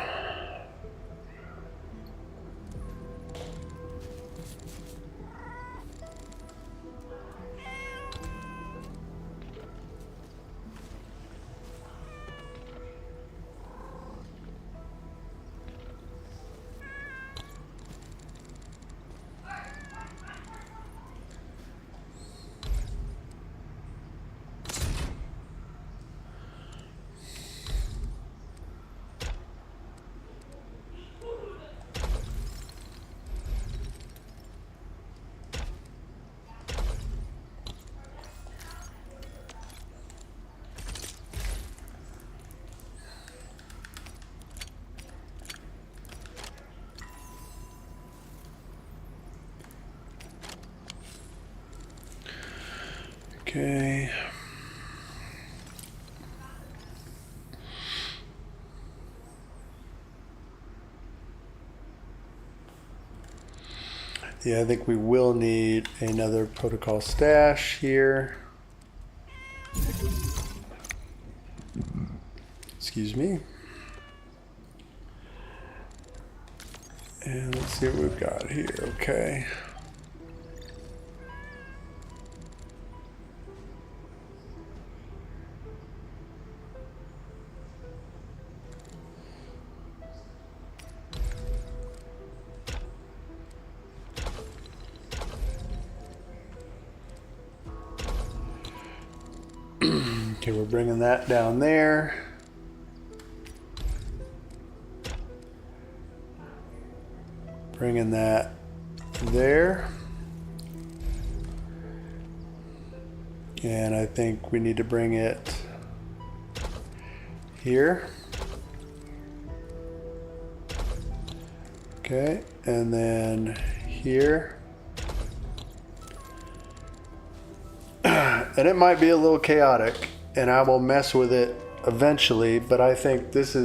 Okay. Yeah, I think we will need another protocol stash here. Excuse me. And let's see what we've got here. Okay. Okay, we're bringing that down there. Bringing that there. And I think we need to bring it here. Okay, and then here. And it might be a little chaotic, and I will mess with it eventually, but I think this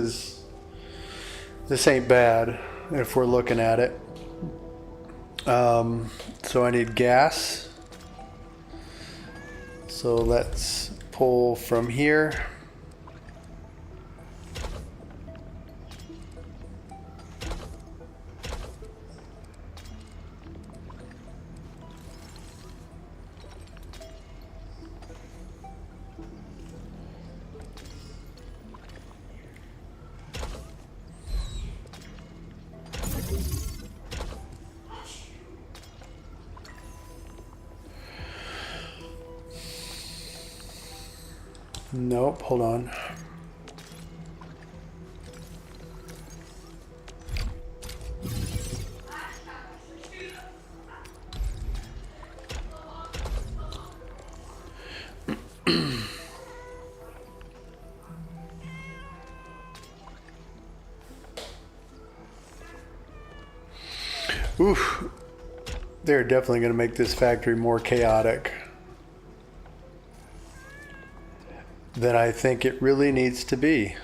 ain't bad if we're looking at it. So I need gas. So let's pull from here. Nope, hold on. Oof. They're definitely going to make this factory more chaotic than I think it really needs to be.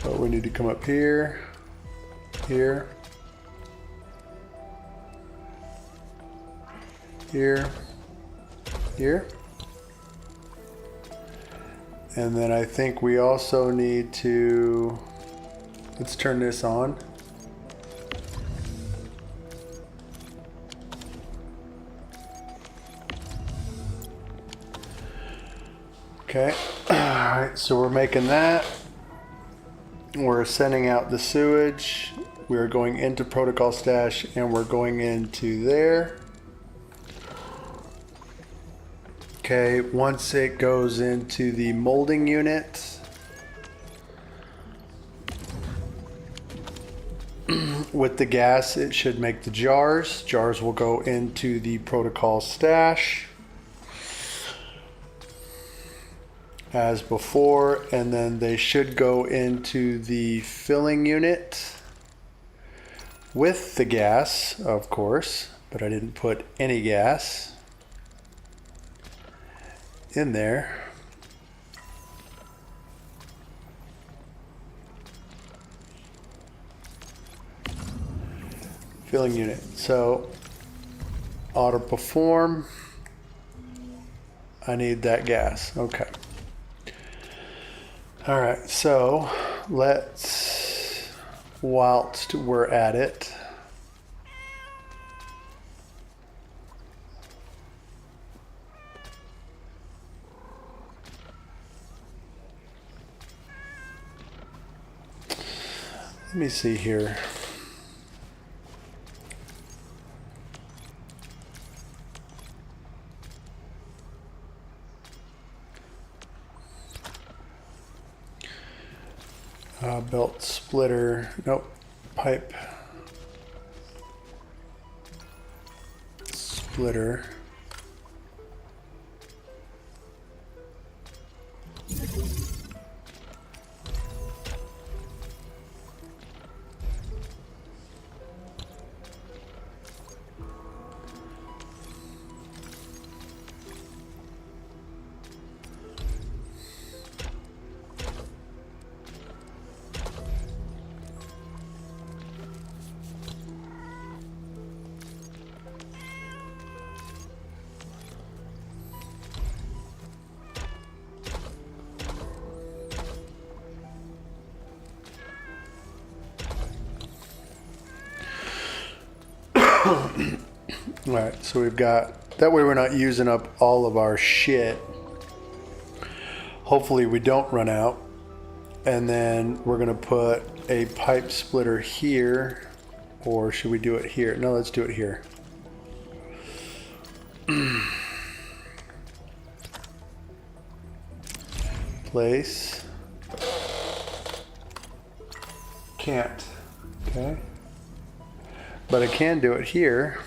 But we need to come up here, here, here, here. And then I think we also need to, let's turn this on. Okay, all right, so we're making that. We're sending out the sewage. We're going into protocol stash and we're going into there. Okay, once it goes into the molding unit, with the gas, it should make the jars. Jars will go into the protocol stash as before, and then they should go into the filling unit with the gas, of course, but I didn't put any gas in there. Filling unit. So auto perform. I need that gas. Okay. All right. So let's, whilst we're at it, let me see here. Belt splitter, nope, pipe splitter. Alright, so we've got... That way we're not using up all of our shit. Hopefully we don't run out. And then we're going to put a pipe splitter here. Or should we do it here? No, let's do it here. Place. Can't. Okay. But I can do it here.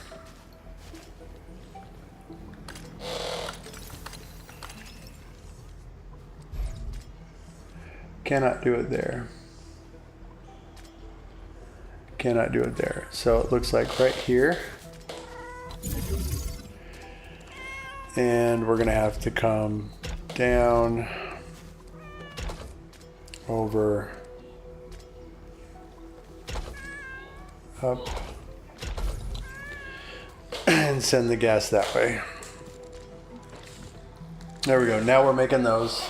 Cannot do it there. Cannot do it there. So it looks like right here. And we're going to have to come down over, up, and send the gas that way. There we go. Now we're making those.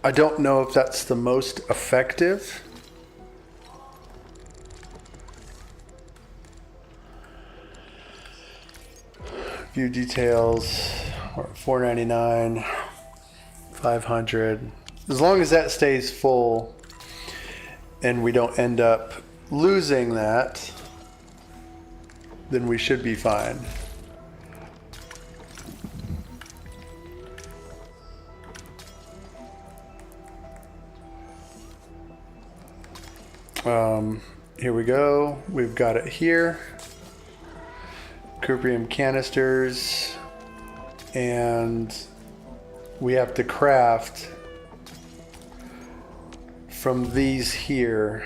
I don't know if that's the most effective. View details, $4.99, 500. As long as that stays full and we don't end up losing that, then we should be fine. Here we go. We've got it here. Cuprium canisters, and we have to craft from these here.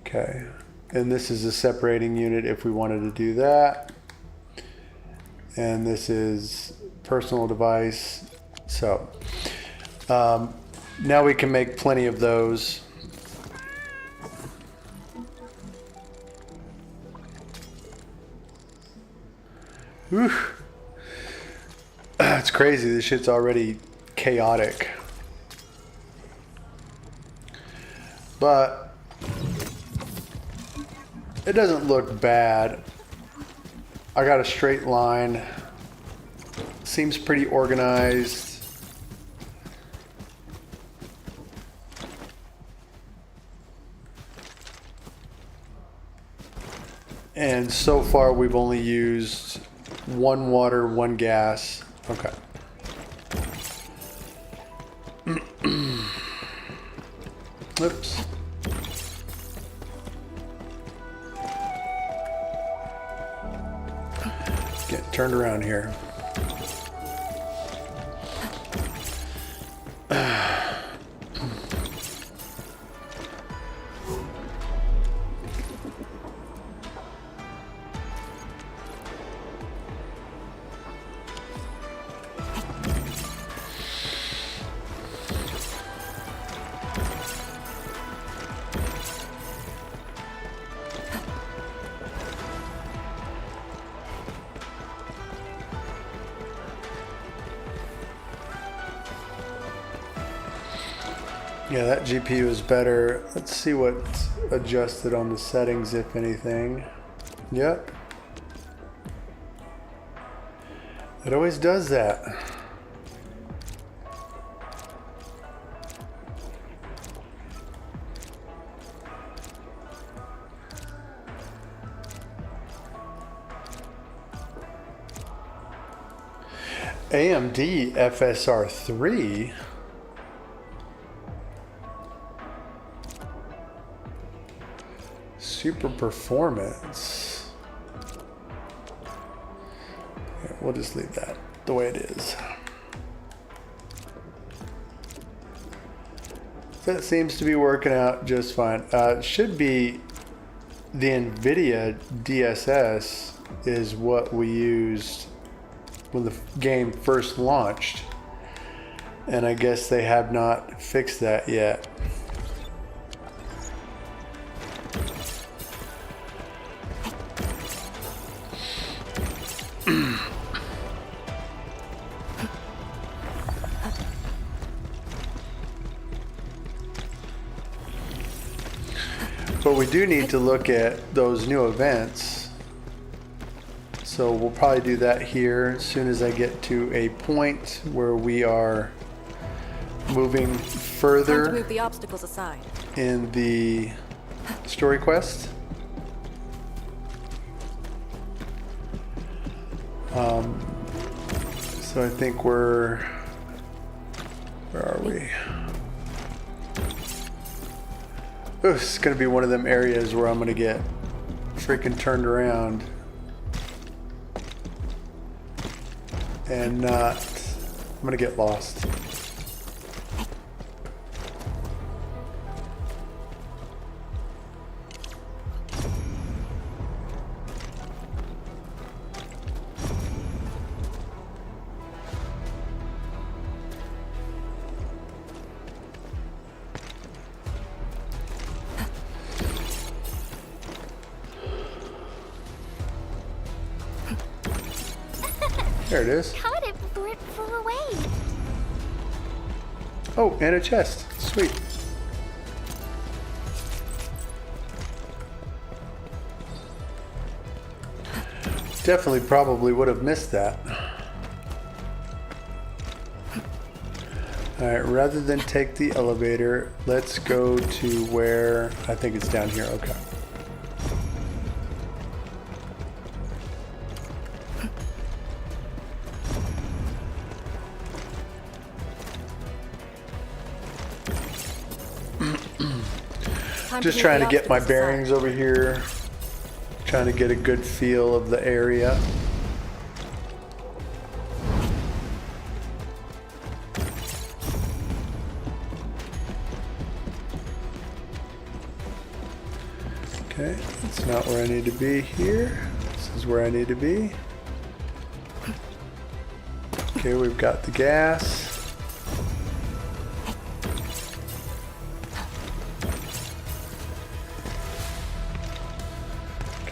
Okay, and this is a separating unit if we wanted to do that. And this is personal device. So now we can make plenty of those. Whew. It's crazy. This shit's already chaotic. But it doesn't look bad. I got a straight line. Seems pretty organized. And so far we've only used 1 water, 1 gas. Okay. Oops. Get turned around here. Yeah, that GPU is better. Let's see what's adjusted on the settings, if anything. Yep. It always does that. AMD FSR 3. Super performance. Yeah, we'll just leave that the way it is. That seems to be working out just fine. It should be the NVIDIA DSS is what we used when the game first launched. And I guess they have not fixed that yet. But we do need to look at those new events. So we'll probably do that here as soon as I get to a point where we are moving Time to further move the obstacles aside. in the story quest. So I think where are we? Oh, this is going to be one of them areas where I'm going to get freaking turned around and not, I'm going to get lost. There it is. Caught it before it flew away. Oh, and a chest. Sweet. Definitely probably would have missed that. Alright, rather than take the elevator, let's go to where, I think it's down here, okay. Just trying to get my bearings over here. Trying to get a good feel of the area. Okay, that's not where I need to be here. This is where I need to be. Okay, we've got the gas.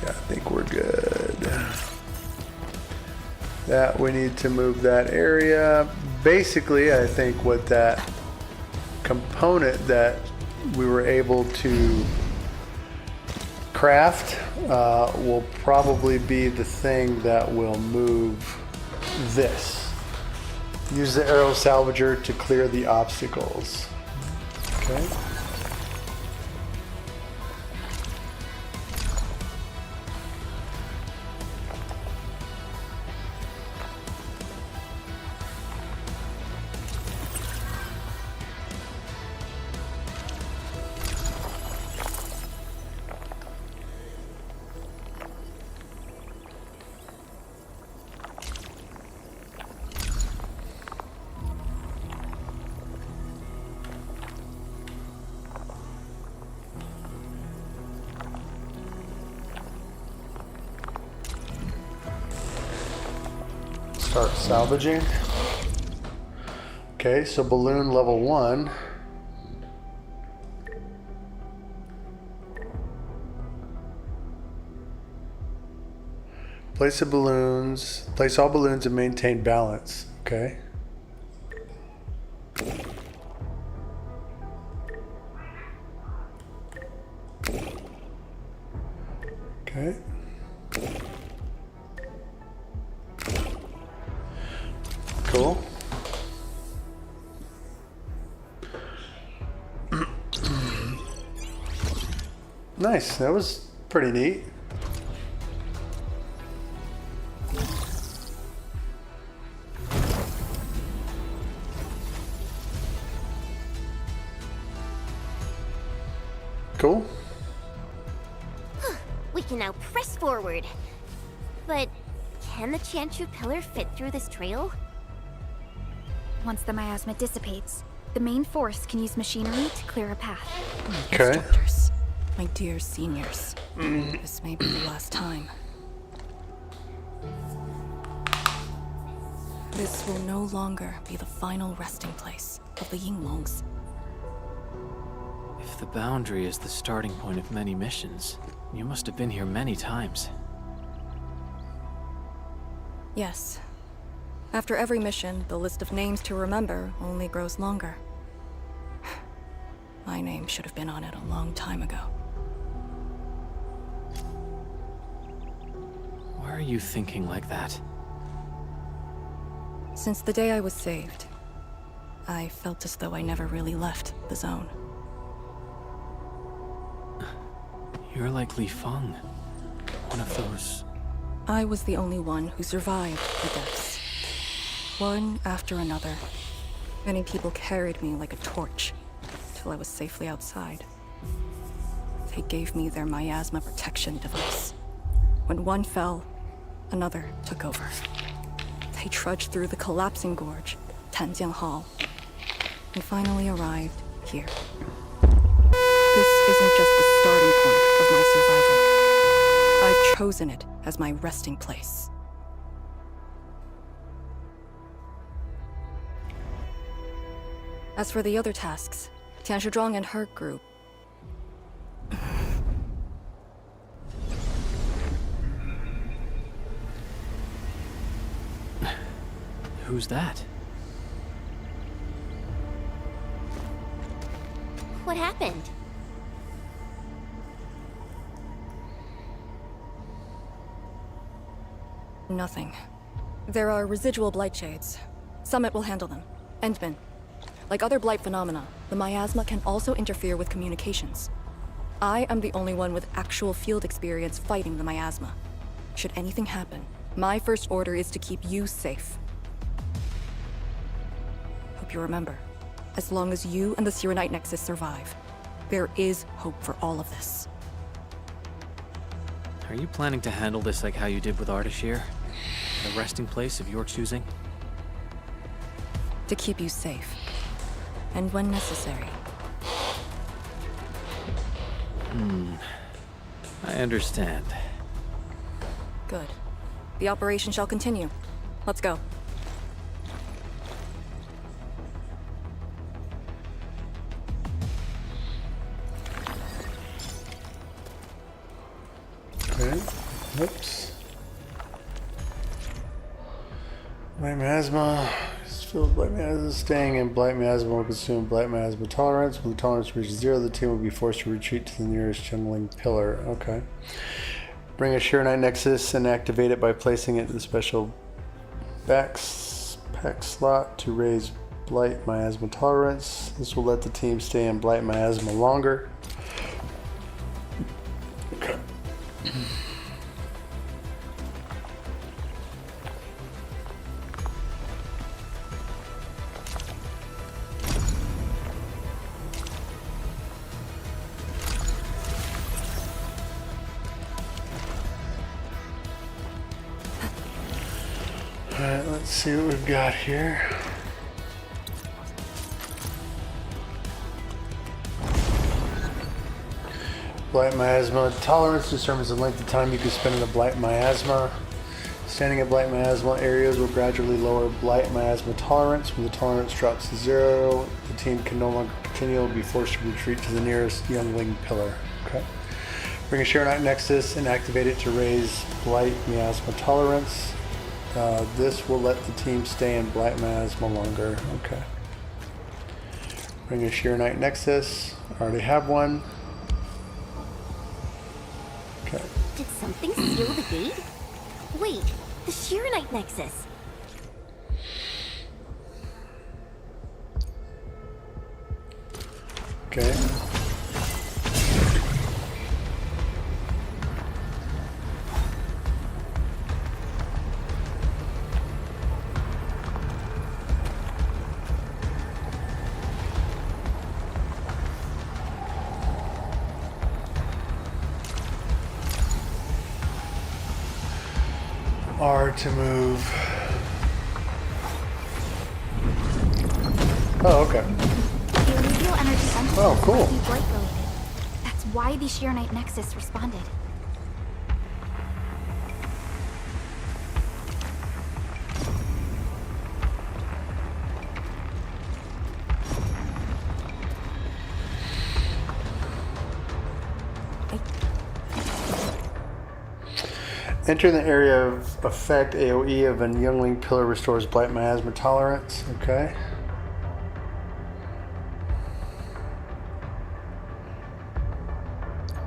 I think we're good. That we need to move that area. Basically, I think what that component that we were able to craft will probably be the thing that will move this. Use the Aeros Salvager to clear the obstacles. Okay. Start salvaging. Okay, so balloon level 1. Place all balloons and maintain balance. Okay. Okay. Cool. Nice, that was pretty neat. Cool. We can now press forward. But can the Chanchu pillar fit through this trail? Once the miasma dissipates, the main force can use machinery to clear a path. Okay. Instructors, my dear seniors, this may be the last time. This will no longer be the final resting place of the Yinglongs. If the boundary is the starting point of many missions, you must have been here many times. Yes. After every mission, the list of names to remember only grows longer. My name should have been on it a long time ago. Why are you thinking like that? Since the day I was saved, I felt as though I never really left the zone. You're like Li Feng. One of those... I was the only one who survived the deaths. One after another. Many people carried me like a torch, till I was safely outside. They gave me their miasma protection device. When one fell, another took over. They trudged through the collapsing gorge, Tanjiang Hall, and finally arrived here. This isn't just the starting point of my survival. I've chosen it as my resting place. As for the other tasks, Tian Shizhuang and her group... Who's that? What happened? Nothing. There are residual blight shades. Summit will handle them. Endman. Like other blight phenomena, the miasma can also interfere with communications. I am the only one with actual field experience fighting the miasma. Should anything happen, my first order is to keep you safe. Hope you remember, as long as you and the Sirenite Nexus survive, there is hope for all of this. Are you planning to handle this like how you did with Ardashir? At a resting place of your choosing? To keep you safe. And when necessary. I understand. Good. The operation shall continue. Let's go. Okay. Oops. Blight miasma. Filled blight miasma. Staying in blight miasma will consume blight miasma tolerance. When the tolerance reaches 0, the team will be forced to retreat to the nearest jungling pillar. Okay. Bring a Shirenite Nexus and activate it by placing it in the special pack slot to raise blight miasma tolerance. This will let the team stay in blight miasma longer. Okay. Alright, let's see what we've got here. Blight miasma tolerance determines the length of time you can spend in the blight miasma. Standing in blight miasma areas will gradually lower blight miasma tolerance. When the tolerance drops to 0, the team can no longer continue and will be forced to retreat to the nearest youngling pillar. Okay. Bring a Shirenite Nexus and activate it to raise blight miasma tolerance. This will let the team stay in blight miasma longer. Okay. Bring a Shirenite Nexus. I already have one. Okay. Did something seal the gate? Wait, the Shirenite Nexus. Okay. R to move. Oh, okay. The residual energy sensors Oh, cool. must be blight related. That's why the Shirenite Nexus responded. Enter the area of effect. AoE of a youngling pillar restores blight miasma tolerance. Okay.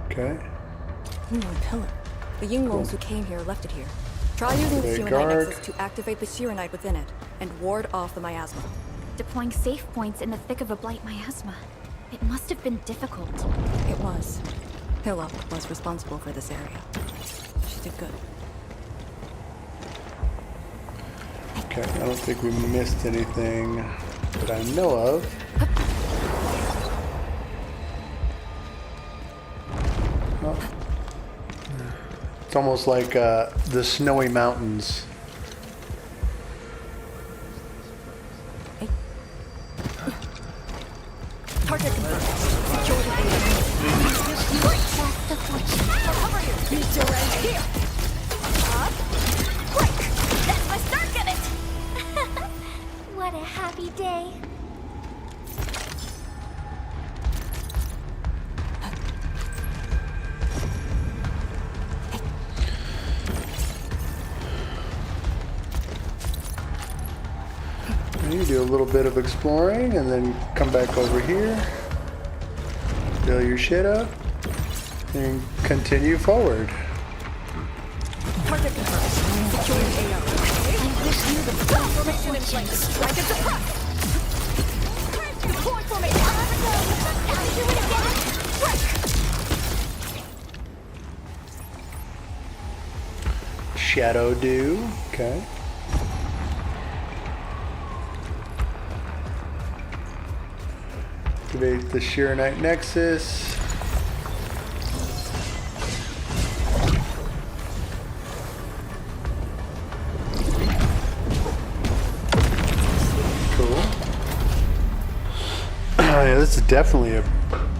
Okay. Youngling pillar. The Yingwongs who came here left it here. Try using the Okay, Serenite guard. Nexus to activate the Serenite within it and ward off the miasma. Deploying safe points in the thick of a blight miasma. It must have been difficult. It was. Hillock was responsible for this area. She did good. Okay, I don't think we missed anything that I know of. Oh. It's almost like the snowy mountains. Target confirmed. Secure the area. Cover you. Need to range here. Quick! That's my start on it! What a happy day. You do a little bit of exploring and then come back over here, fill your shit up, and continue forward. Target confirmed. Secure the area. I wish you the full formation in place. Strike and suppress. Deploy formation. Shadow Dew, okay. Activate the Serenite Nexus. Cool. Yeah, this is definitely a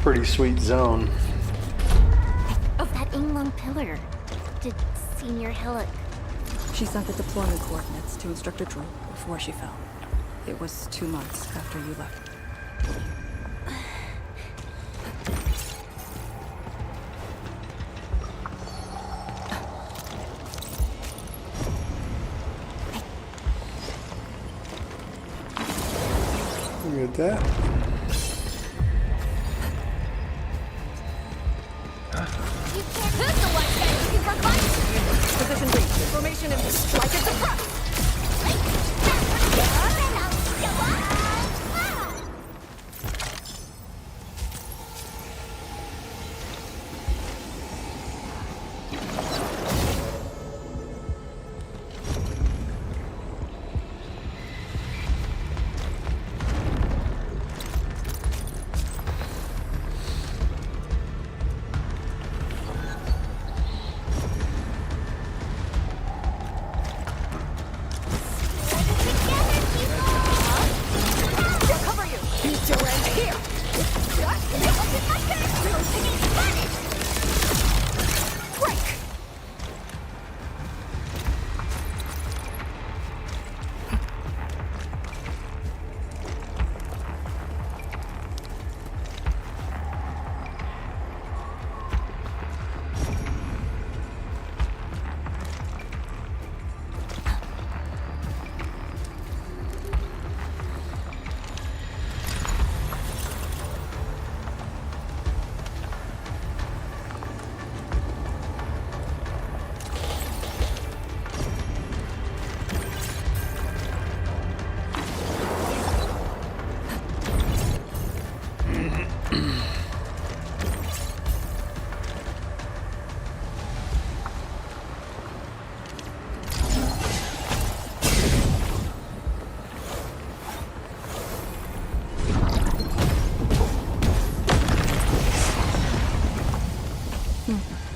pretty sweet zone. Of that Inglung pillar. Did Senior Hillock... She sent the deployment coordinates to Instructor Drew before she fell. It was 2 months after you left. Look at that. You can't hurt the one guy looking for fight! Position B. Formation and strike and suppress.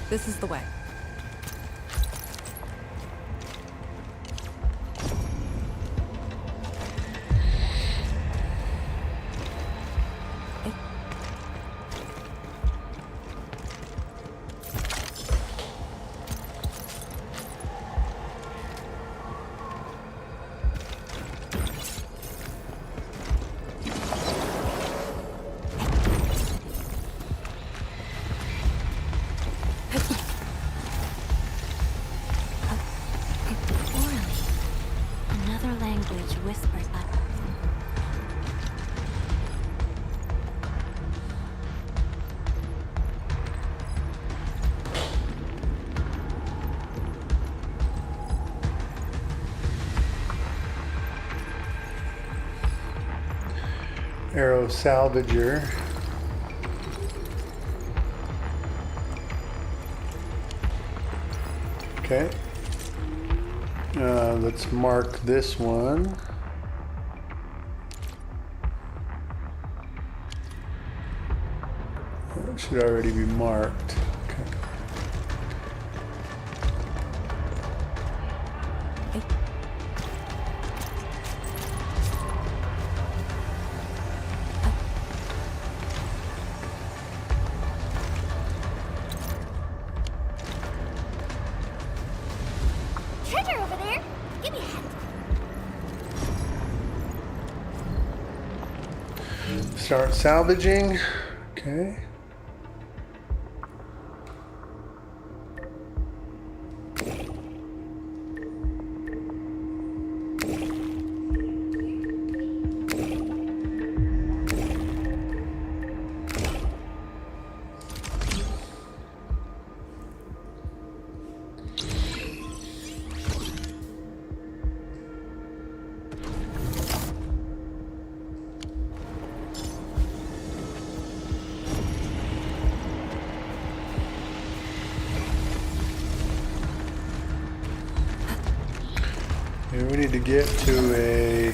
This is the way. Aeros Salvager. Okay. Let's mark this one. It should already be marked. Okay. Treasure over there! Give me a hand. Start salvaging. Okay. And we need to get to a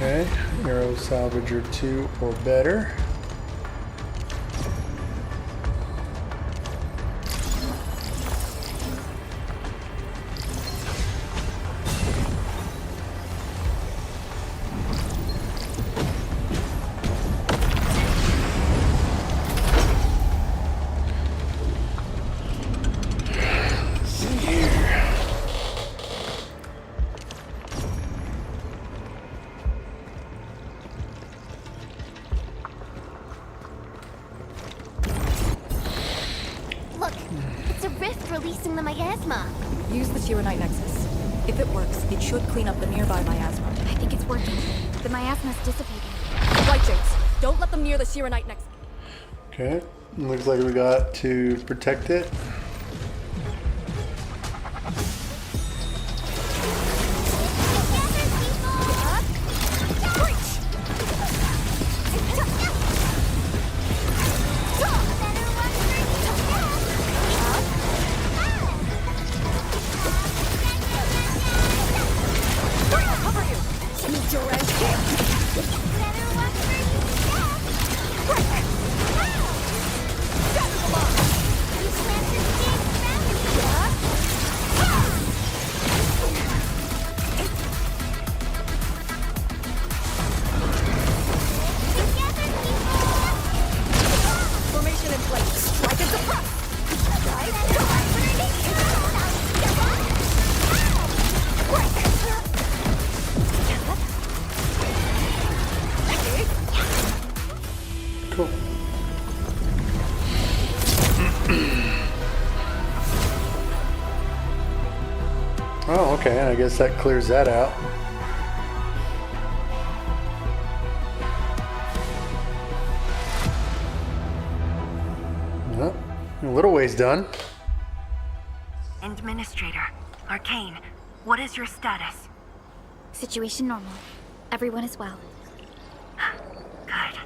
okay, Aeros Salvager 2 or better. Look, it's a rift releasing the miasma. Use the Tyranite Nexus. If it works, it should clean up the nearby miasma. I think it's working. The miasma's dissipating. Right, James. Don't let them near the Tyranite Nexus. Okay, looks like we got to protect it. Cool. Oh, okay, I guess that clears that out. Well, a little ways done. Administrator, Arcane, what is your status? Situation normal. Everyone is well. Good.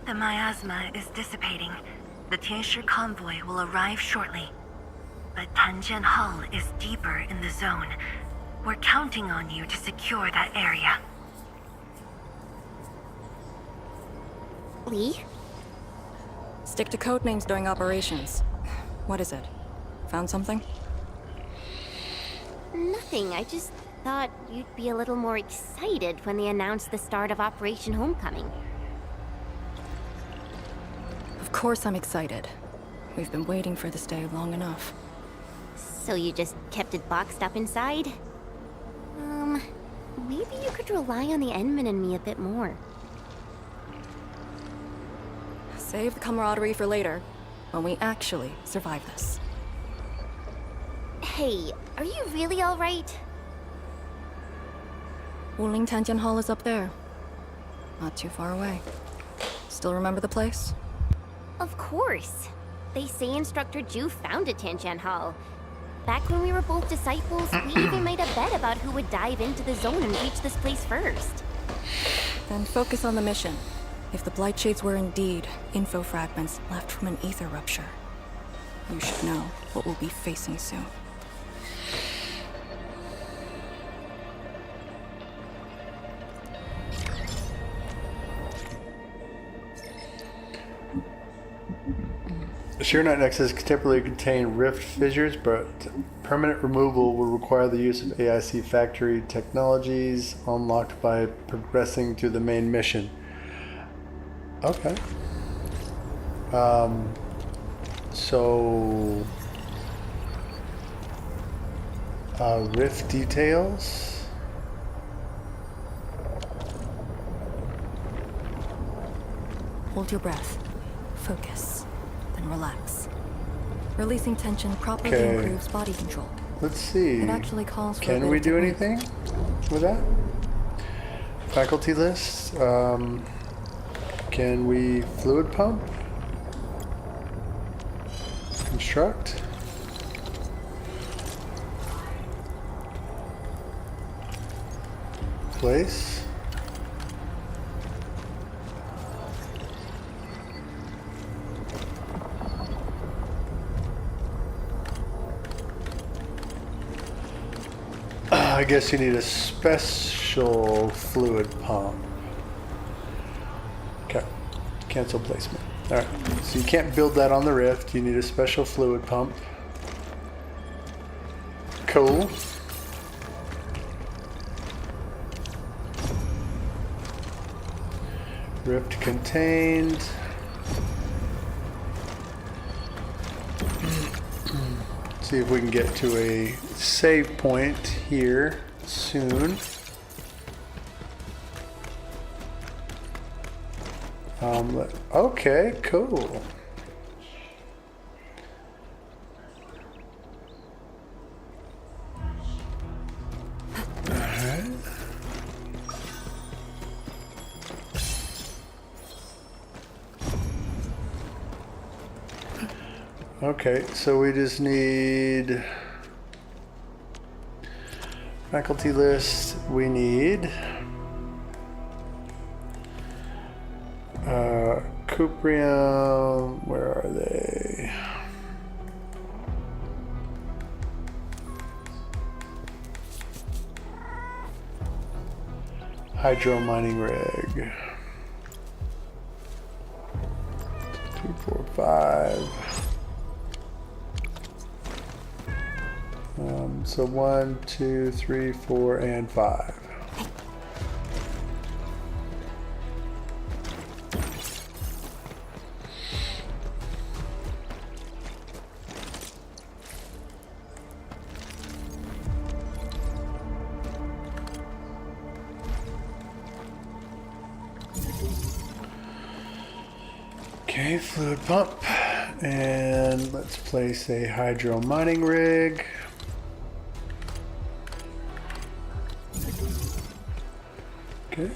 The miasma is dissipating. The Tianshi convoy will arrive shortly. But Tanjian Hall is deeper in the zone. We're counting on you to secure that area. Lee? Stick to code names during operations. What is it? Found something? Nothing. I just thought you'd be a little more excited when they announced the start of Operation Homecoming. Of course I'm excited. We've been waiting for this day long enough. So you just kept it boxed up inside? Maybe you could rely on the Endman and me a bit more. Save the camaraderie for later, when we actually survive this. Hey, are you really alright? Wuling Tianjian Hall is up there. Not too far away. Still remember the place? Of course. They say Instructor Ju founded Tianjian Hall. Back when we were both disciples, we even made a bet about who would dive into the zone and reach this place first. Then focus on the mission. If the Blight Shades were indeed info fragments left from an ether rupture, you should know what we'll be facing soon. The Sheer Night Nexus can typically contain rift fissures, but permanent removal will require the use of AIC factory technologies unlocked by progressing to the main mission. Okay. So rift details. Hold your breath. Focus. Then relax. Releasing tension properly improves body control. Let's see. It actually calls for Can we do anything with that? Faculty list. Can we fluid pump? Construct. Place. I guess you need a special fluid pump. Okay, cancel placement. All right, so you can't build that on the rift. You need a special fluid pump. Cool. Rift contained. See if we can get to a save point here soon. Okay, cool. Alright. Okay, so we just need faculty list. We need Cuprium. Where are they? Hydro mining rig. 2, 4, 5. So 1, 2, 3, 4, and 5. Okay, fluid pump. And let's place a hydro mining rig. Okay.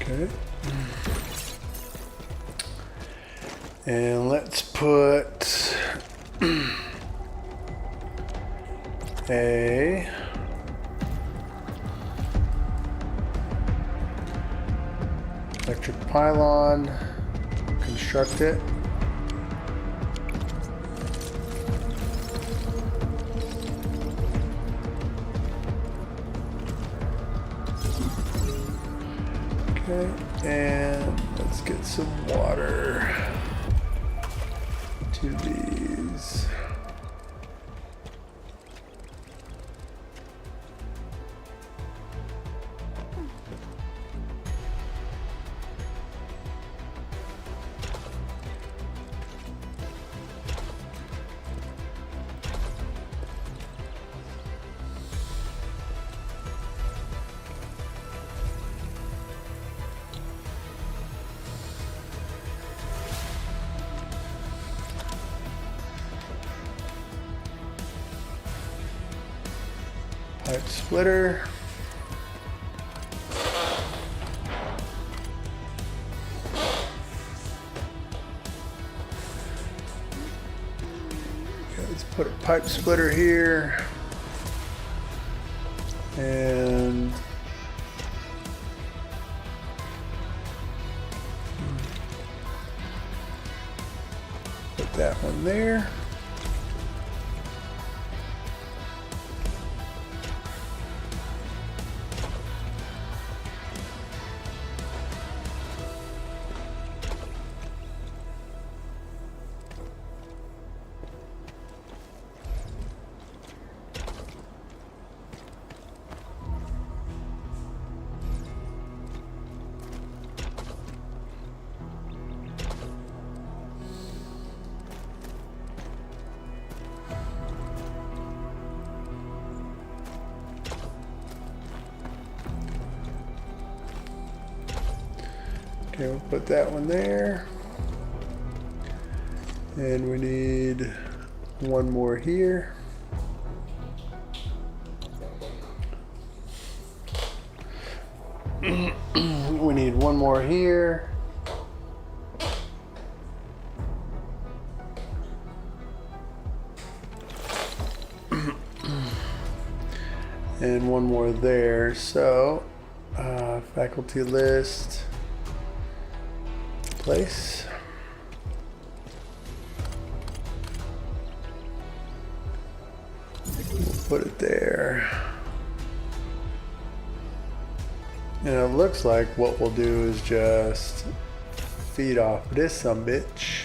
Okay. And let's put a electric pylon, construct it. And let's get some water to these. Pipe splitter. Okay, let's put a pipe splitter here. And put that one there. Okay, we'll put that one there. And we need one more here. We need one more here. And one more there. So, faculty list. Place. We'll put it there. And it looks like what we'll do is just feed off this sumbitch.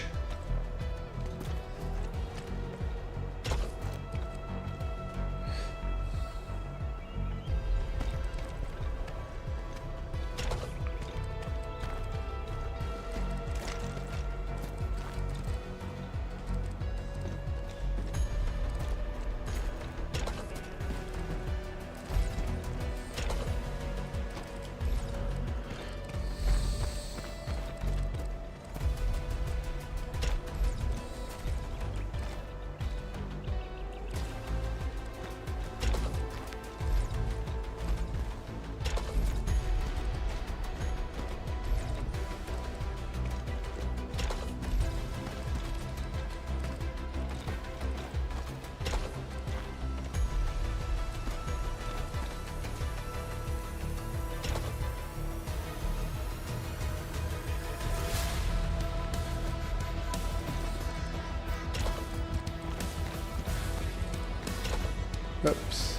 Oops.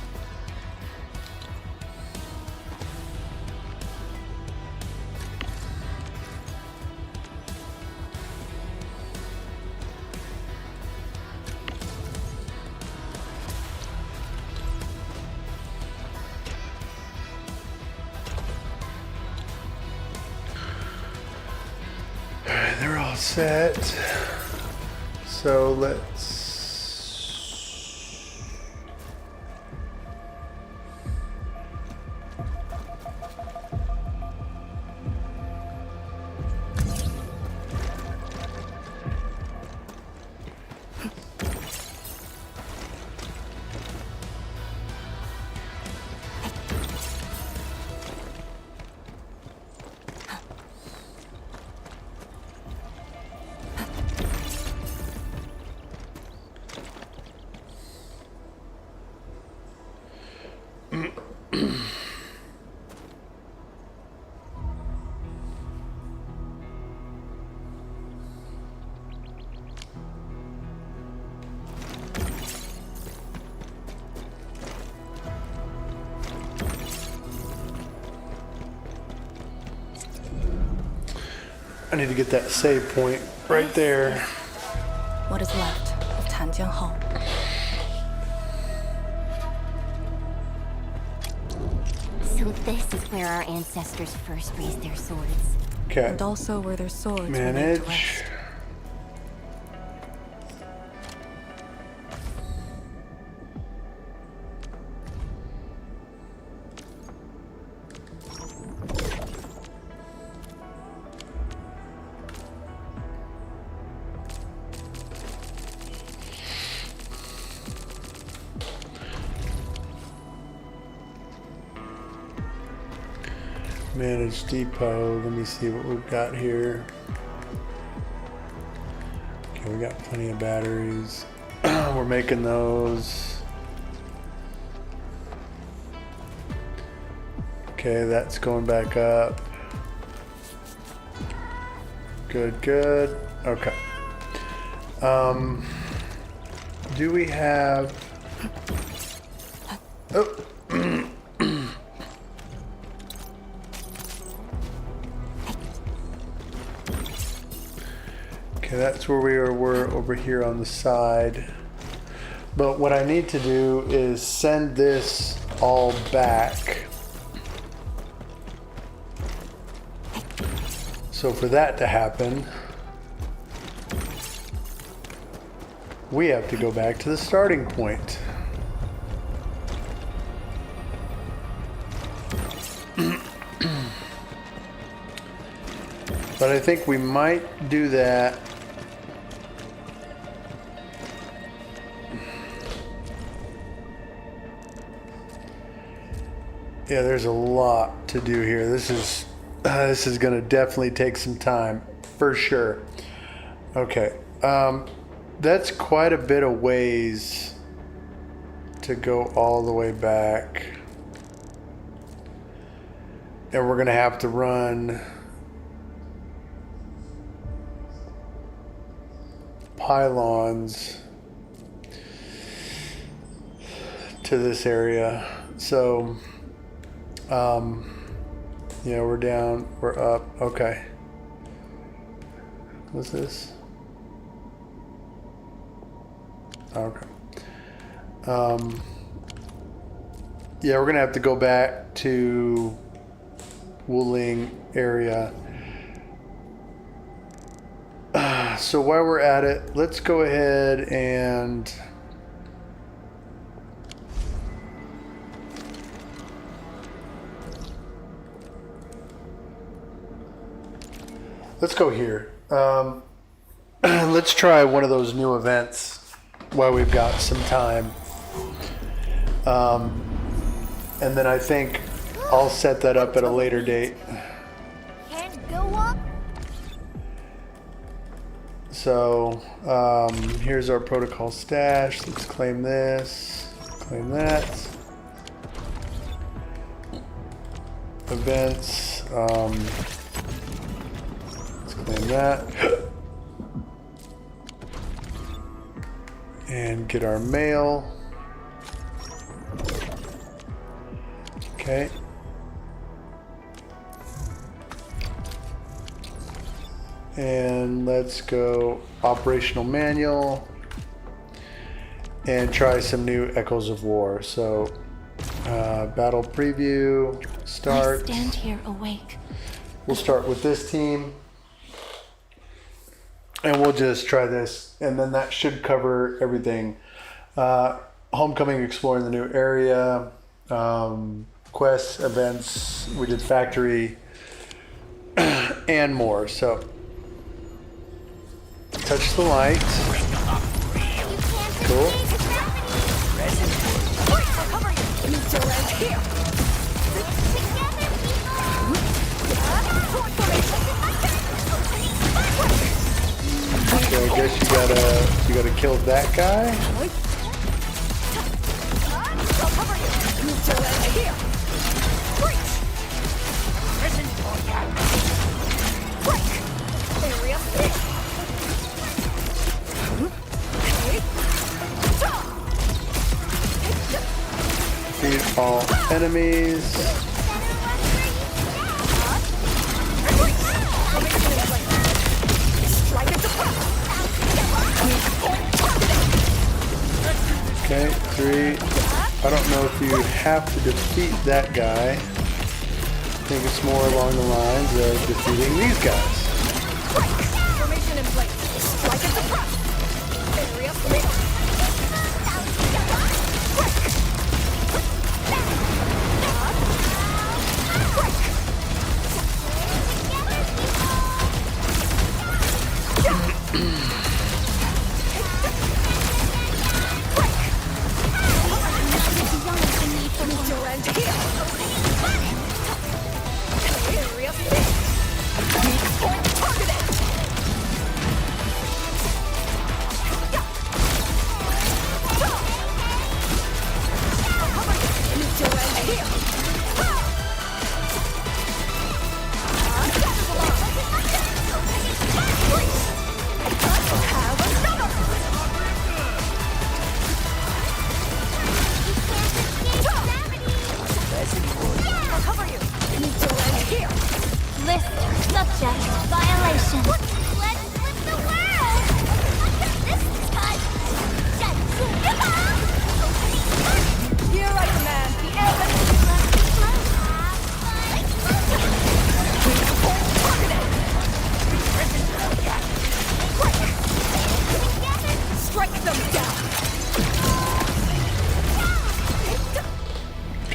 They're all set. So let's I need to get that save point right there. What is left of Tanjian Hall? So this is where our ancestors first raised their swords. Okay. And also where their swords were laid to Manage. rest. Manage depot. Let me see what we've got here. Okay, we got plenty of batteries. We're making those. Okay, that's going back up. Good, good. Okay. Do we have... Oh. Okay, that's where we were over here on the side. But what I need to do is send this all back. So for that to happen, we have to go back to the starting point. But I think we might do that. Yeah, there's a lot to do here. This is going to definitely take some time, for sure. Okay, that's quite a bit of ways to go all the way back. And we're going to have to run pylons to this area. So, yeah, we're down, we're up. Okay. What's this? Okay. Yeah, we're gonna have to go back to Wuling area. So while we're at it, let's go ahead and let's go here. Let's try one of those new events while we've got some time. And then I think I'll set that up at a later date. Can't go up. So here's our protocol stash. Let's claim this, claim that. Events. Let's claim that. And get our mail. Okay. And let's go operational manual and try some new Echoes of War. So battle preview, start. I stand here awake. We'll start with this team and we'll just try this, and then that should cover everything. Homecoming, exploring the new area, quests, events, we did factory and more. So touch the light. Cool. So I guess you gotta kill that guy. Defeat all enemies. Okay, 3. I don't know if you have to defeat that guy. I think it's more along the lines of defeating these guys. Formation in place. Strike at the front. Area split.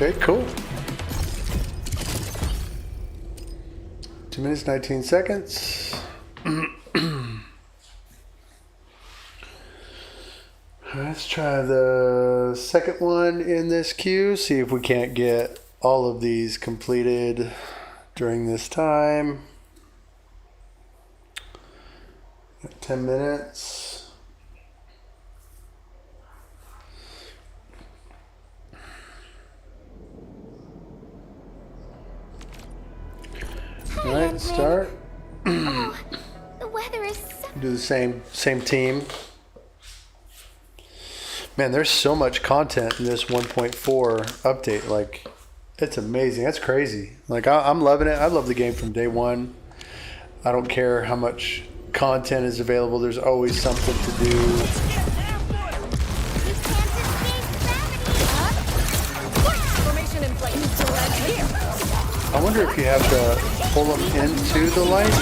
Okay, cool. 2 minutes, 19 seconds. Let's try the second one in this queue. See if we can't get all of these completed during this time. 10 minutes. All right, start. Oh, the weather is so... Do the same team. Man, there's so much content in this 1.4 update. Like, it's amazing. That's crazy. Like, I'm loving it. I love the game from day one. I don't care how much content is available. There's always something to do. Formation in place. I wonder if you have to pull them into the light.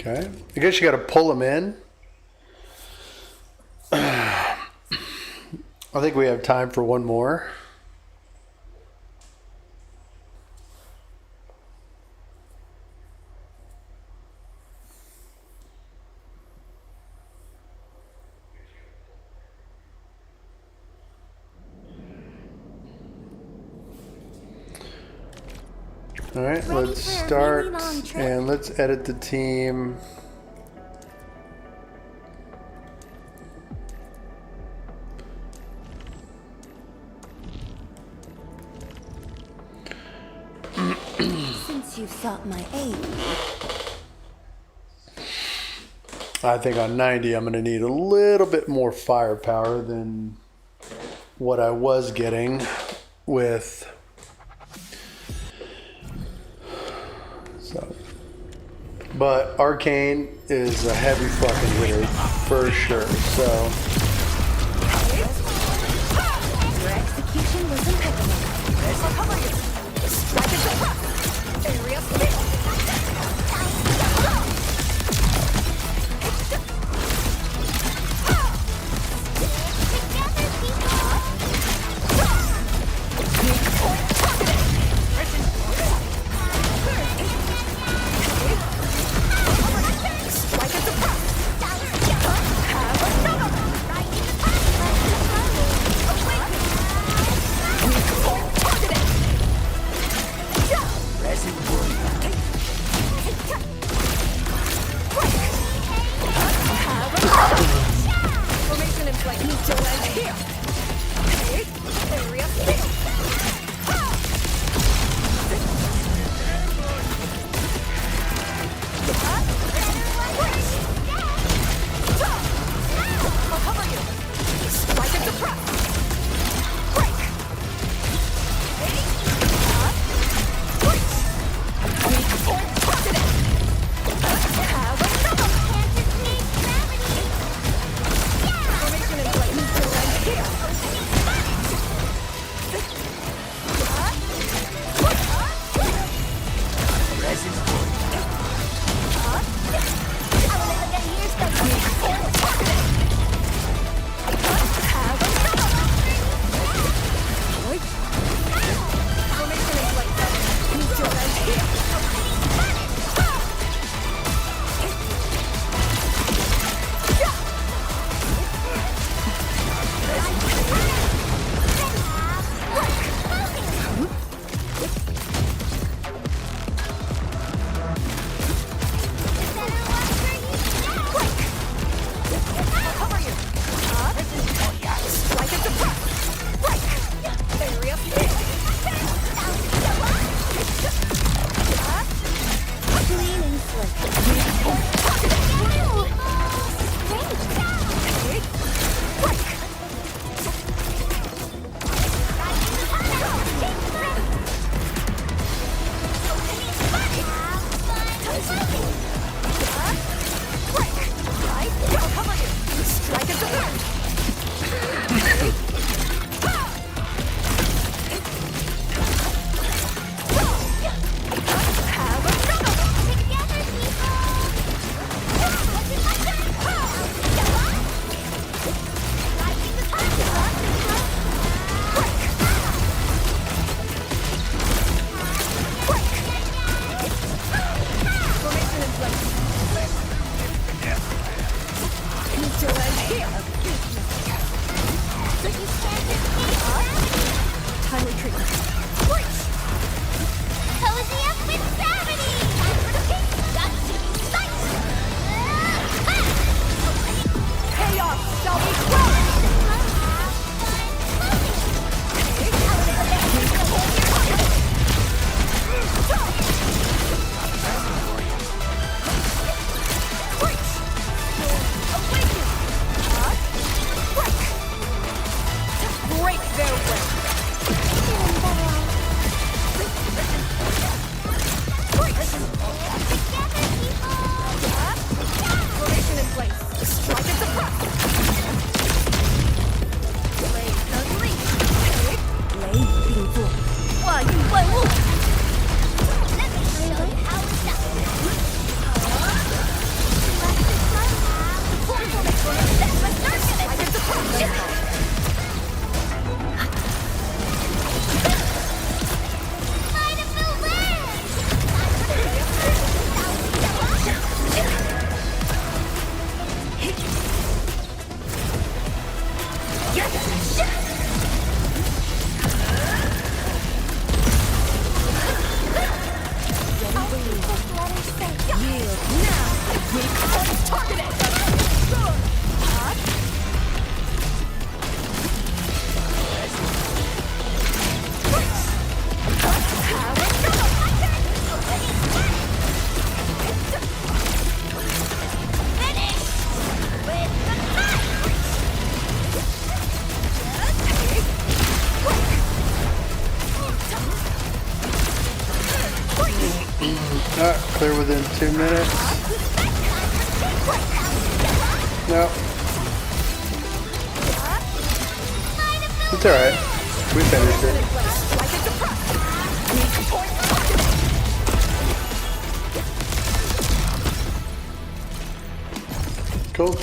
Okay. I guess you got to pull them in. I think we have time for one more. All right, let's start and let's edit the team. Since you sought my aid. I think on 90 I'm going to need a little bit more firepower than what I was getting with. So, but Arcane is a heavy fucking hitter for sure. So Your execution was impeccable. I'll cover you. Strike it across. Area split. Clear within 2 minutes. No. It's alright. We finished it. Cool.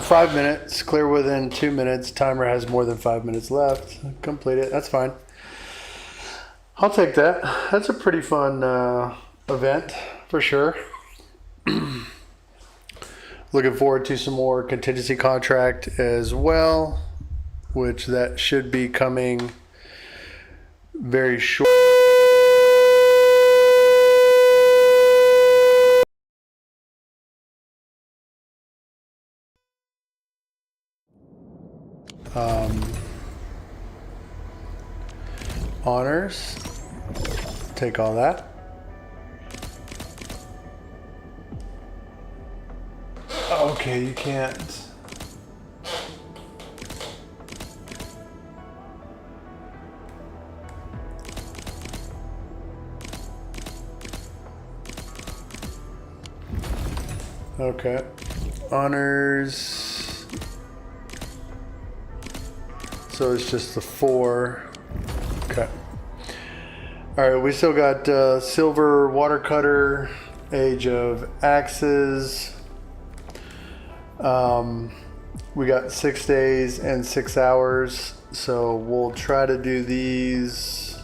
5 minutes. Clear within 2 minutes. Timer has more than 5 minutes left. Complete it. That's fine. I'll take that. That's a pretty fun event for sure. Looking forward to some more contingency contract as well, which that should be coming very short. Honors. Take all that. Okay, you can't. Okay. Honors. So it's just the 4. Okay. All right, we still got silver water cutter, age of axes. We got 6 days and 6 hours, so we'll try to do these.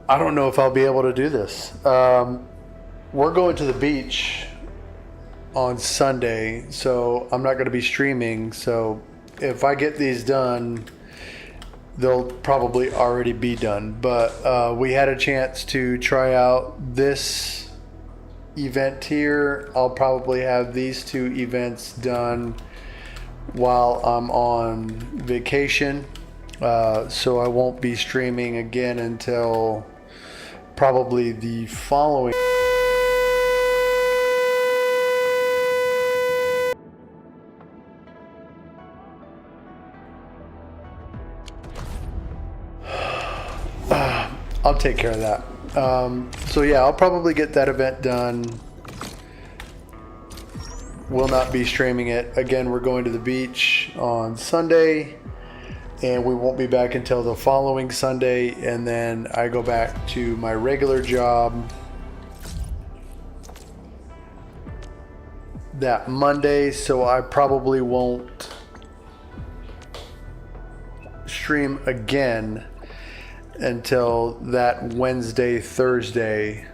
I don't know if I'll be able to do this. We're going to the beach on Sunday, so I'm not going to be streaming. So if I get these done, they'll probably already be done. But we had a chance to try out this event here. I'll probably have these 2 events done while I'm on vacation. So I won't be streaming again until probably the following. I'll take care of that. So yeah, I'll probably get that event done. Will not be streaming it. Again, we're going to the beach on Sunday, and we won't be back until the following Sunday, and then I go back to my regular job that Monday, so I probably won't stream again until that Wednesday, Thursday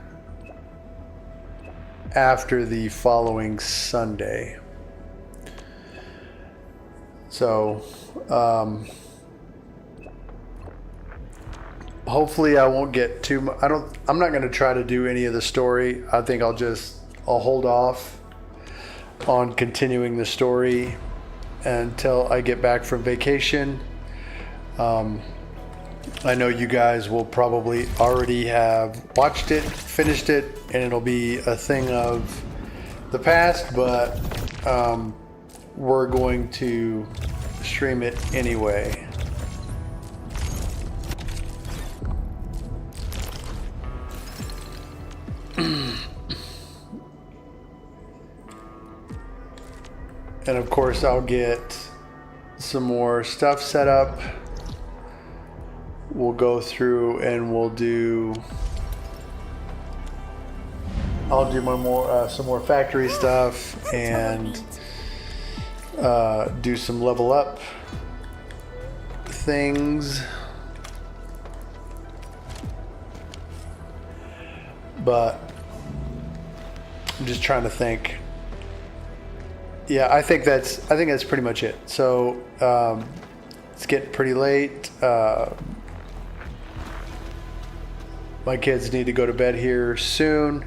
after the following Sunday. So hopefully I won't get too much. I'm not going to try to do any of the story. I think I'll hold off on continuing the story until I get back from vacation. I know you guys will probably already have watched it, finished it, and it'll be a thing of the past, but we're going to stream it anyway. And of course, I'll get some more stuff set up. We'll go through and I'll do some more factory stuff and do some level up things. But I'm just trying to think. Yeah, I think that's pretty much it. So it's getting pretty late. my kids need to go to bed here soon.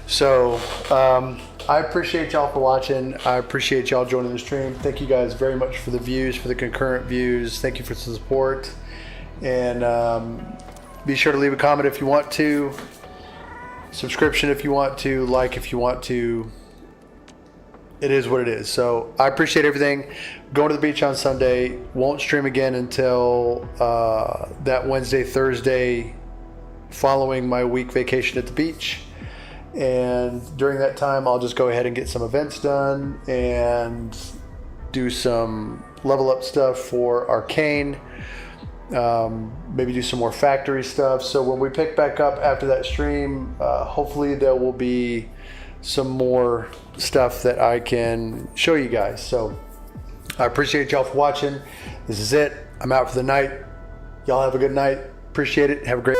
So I appreciate y'all for watching. I appreciate y'all joining the stream. Thank you guys very much for the views, for the concurrent views. Thank you for the support. And be sure to leave a comment if you want to. Subscription if you want to. Like if you want to. It is what it is. So I appreciate everything. Going to the beach on Sunday. Won't stream again until that Wednesday, Thursday following my week vacation at the beach. And during that time, I'll just go ahead and get some events done and do some level up stuff for Arcane. Maybe do some more factory stuff. So when we pick back up after that stream, hopefully there will be some more stuff that I can show you guys. So I appreciate y'all for watching. This is it. I'm out for the night. Y'all have a good night. Appreciate it. Have a great